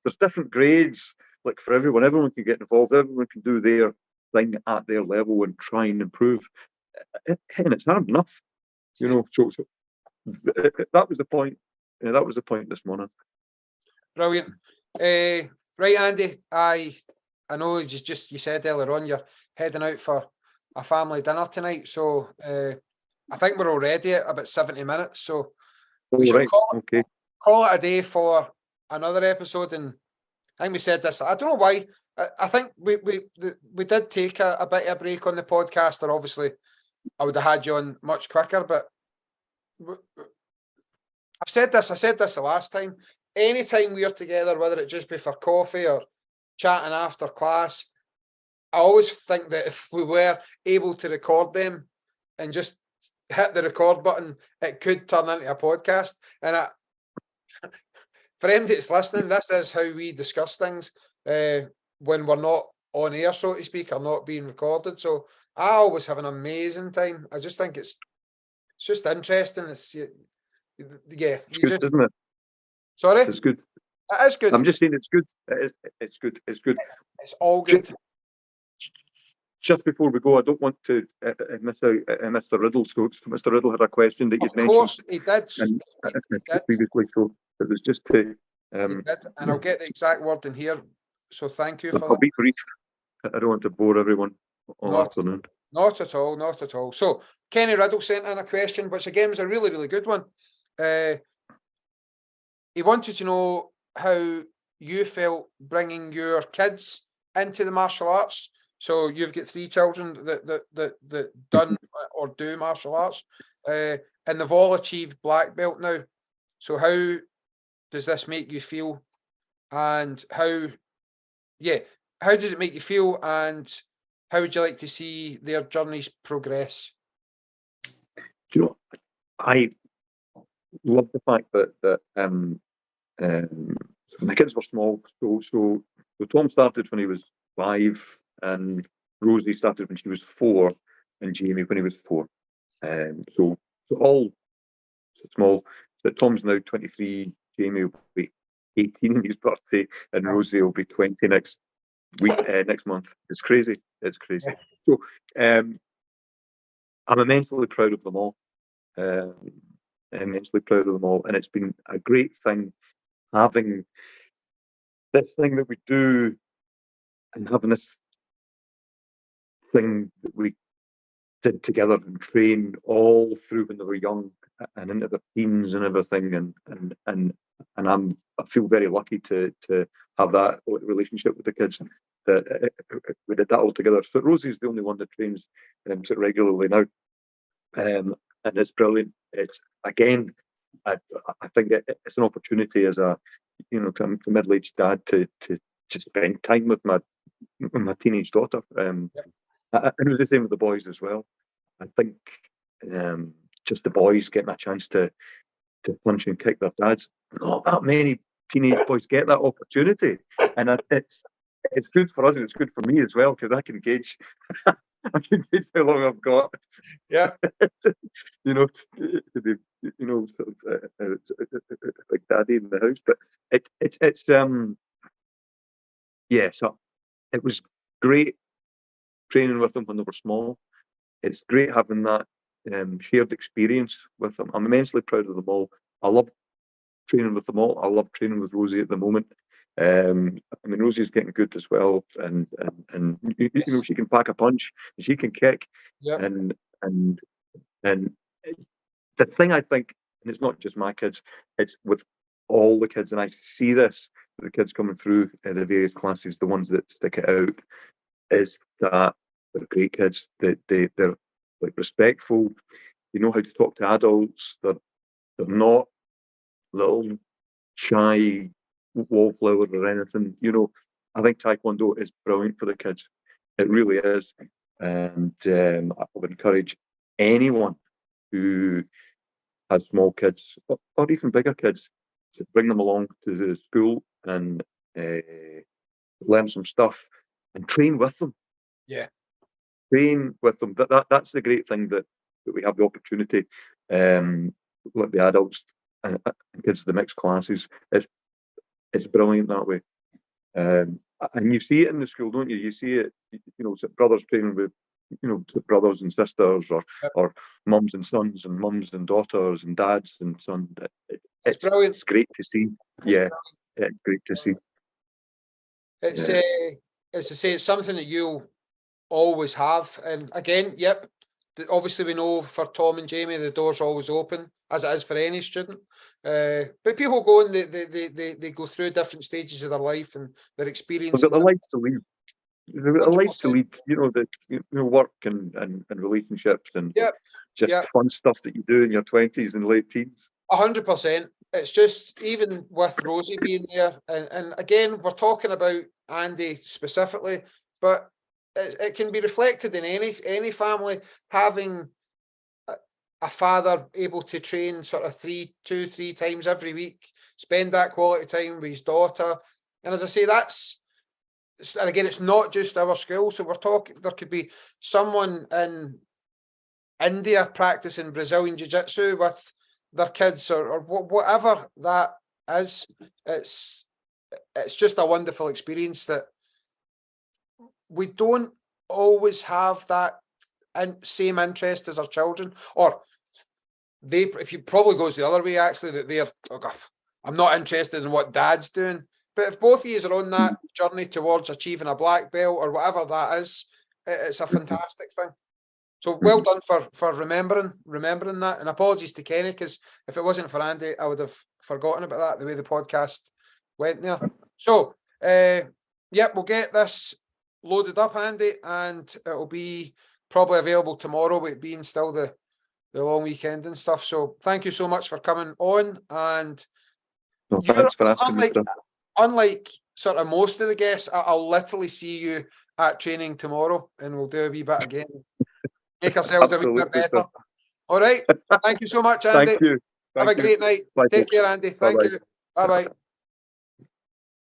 there's different grades, like for everyone. Everyone can get involved. Everyone can do their thing at their level and try and improve. And it's hard enough, So that was the point. That was the point this morning. Brilliant. Right, Andy, I know you said earlier on you're heading out for a family dinner tonight, so I think we're already at about 70 minutes, so we should call it a day for another episode. And I think we said this, I don't know why, I think we did take a bit of a break on the podcast, or obviously I would have had you on much quicker, but I said this the last time, anytime we're together, whether it just be for coffee or chatting after class, I always think that if we were able to record them and just hit the record button, it could turn into a podcast. And for anybody that's listening, this is how we discuss things when we're not on air, so to speak, or not being recorded. So I always have an amazing time. I just think it's just interesting. It's good, isn't it? Sorry? It's good. It is good. I'm just saying it's good. It's good. It's good. It's all good. Just before we go, I don't want to miss out Mr. Riddle. So Mr. Riddle had a question that you'd mentioned. Of course, he did. Previously, so it was just to... he did, and I'll get the exact word in here. So thank you for I'll be brief. I don't want to bore everyone all afternoon. Not at all, not at all. So Kenny Riddle sent in a question, which again was a really, really good one. He wanted to know how you felt bringing your kids into the martial arts. So you've got 3 children that done or do martial arts, and they've all achieved black belt now. So how does this make you feel? And how does it make you feel? And how would you like to see their journeys progress? Do you know, I love the fact that my kids were small. So Tom started when he was 5, and Rosie started when she was 4, and Jamie when he was 4. So all small. But Tom's now 23. Jamie will be 18 on his birthday, and Rosie will be 20 next month. It's crazy. It's crazy. So I'm immensely proud of them all. Immensely proud of them all, and it's been a great thing having this thing that we do and having this thing that we did together and train all through when they were young and into their teens and everything, and I feel very lucky to have that relationship with the kids, that we did that all together. So Rosie's the only one that trains regularly now, and it's brilliant. It's again, I think it's an opportunity as a to middle-aged dad to spend time with my teenage daughter. And it was the same with the boys as well. I think just the boys getting a chance to punch and kick their dads. Not that many teenage boys get that opportunity, and it's good for us and it's good for me as well, because I can gauge how long I've got. Yeah, like daddy in the house. But so it was great training with them when they were small. It's great having that shared experience with them. I'm immensely proud of them all. I love training with them all. I love training with Rosie at the moment. I mean, Rosie's getting good as well, and you know, she can pack a punch, and she can kick, Yep. and the thing I think, and it's not just my kids, it's with all the kids, and I see this with the kids coming through the various classes, the ones that stick it out, is that they're great kids. They're like respectful. They know how to talk to adults. They're not little shy wallflower or anything. You know, I think Tae Kwon Do is brilliant for the kids. It really is. And I would encourage anyone who has small kids or even bigger kids to bring them along to the school and learn some stuff and train with them. Yeah. Train with them. That's the great thing that we have the opportunity, like the adults and kids of the mixed classes. It's brilliant that way. And you see it in the school, don't you? You see it, you know, brothers training with, you know, brothers and sisters, or mums and sons, and mums and daughters, and dads and sons. It's brilliant. It's great to see. Yeah, it's great to see. It's as I say, it's something that you'll always have. And again, yep, obviously we know for Tom and Jamie the door's always open, as it is for any student. But people go and they go through different stages of their life and their experience. They've got a life to lead. They've got a life to 100%. lead. You know, work and relationships and Yep. fun stuff that you do in your 20s and late teens. 100%. It's just, even with Rosie being there, and again, we're talking about Andy specifically, but it can be reflected in any family, having a father able to train sort of 2-3 times every week, spend that quality time with his daughter. And as I say, and again, it's not just our school. So we're talking, there could be someone in India practicing Brazilian Jiu-Jitsu with their kids, or whatever that is. It's just a wonderful experience that we don't always have that same interest as our children, or if you probably goes the other way, actually, that they're, I'm not interested in what dad's doing. But if both of you are on that journey towards achieving a black belt or whatever that is, it's a fantastic thing. So well done for remembering that. And apologies to Kenny, because if it wasn't for Andy, I would have forgotten about that, the way the podcast went there. So, yep, we'll get this loaded up, Andy, and it'll be probably available tomorrow, with it being still the long weekend and stuff. So thank you so much for coming on. And thanks for asking me. Unlike sort of most of the guests, I'll literally see you at training tomorrow, and we'll do a wee bit again. Make ourselves a wee bit better. All right. Thank you so much, Andy. Thank you. Have a great night. Bye, Take care, Andy. Thank you. Bye-bye.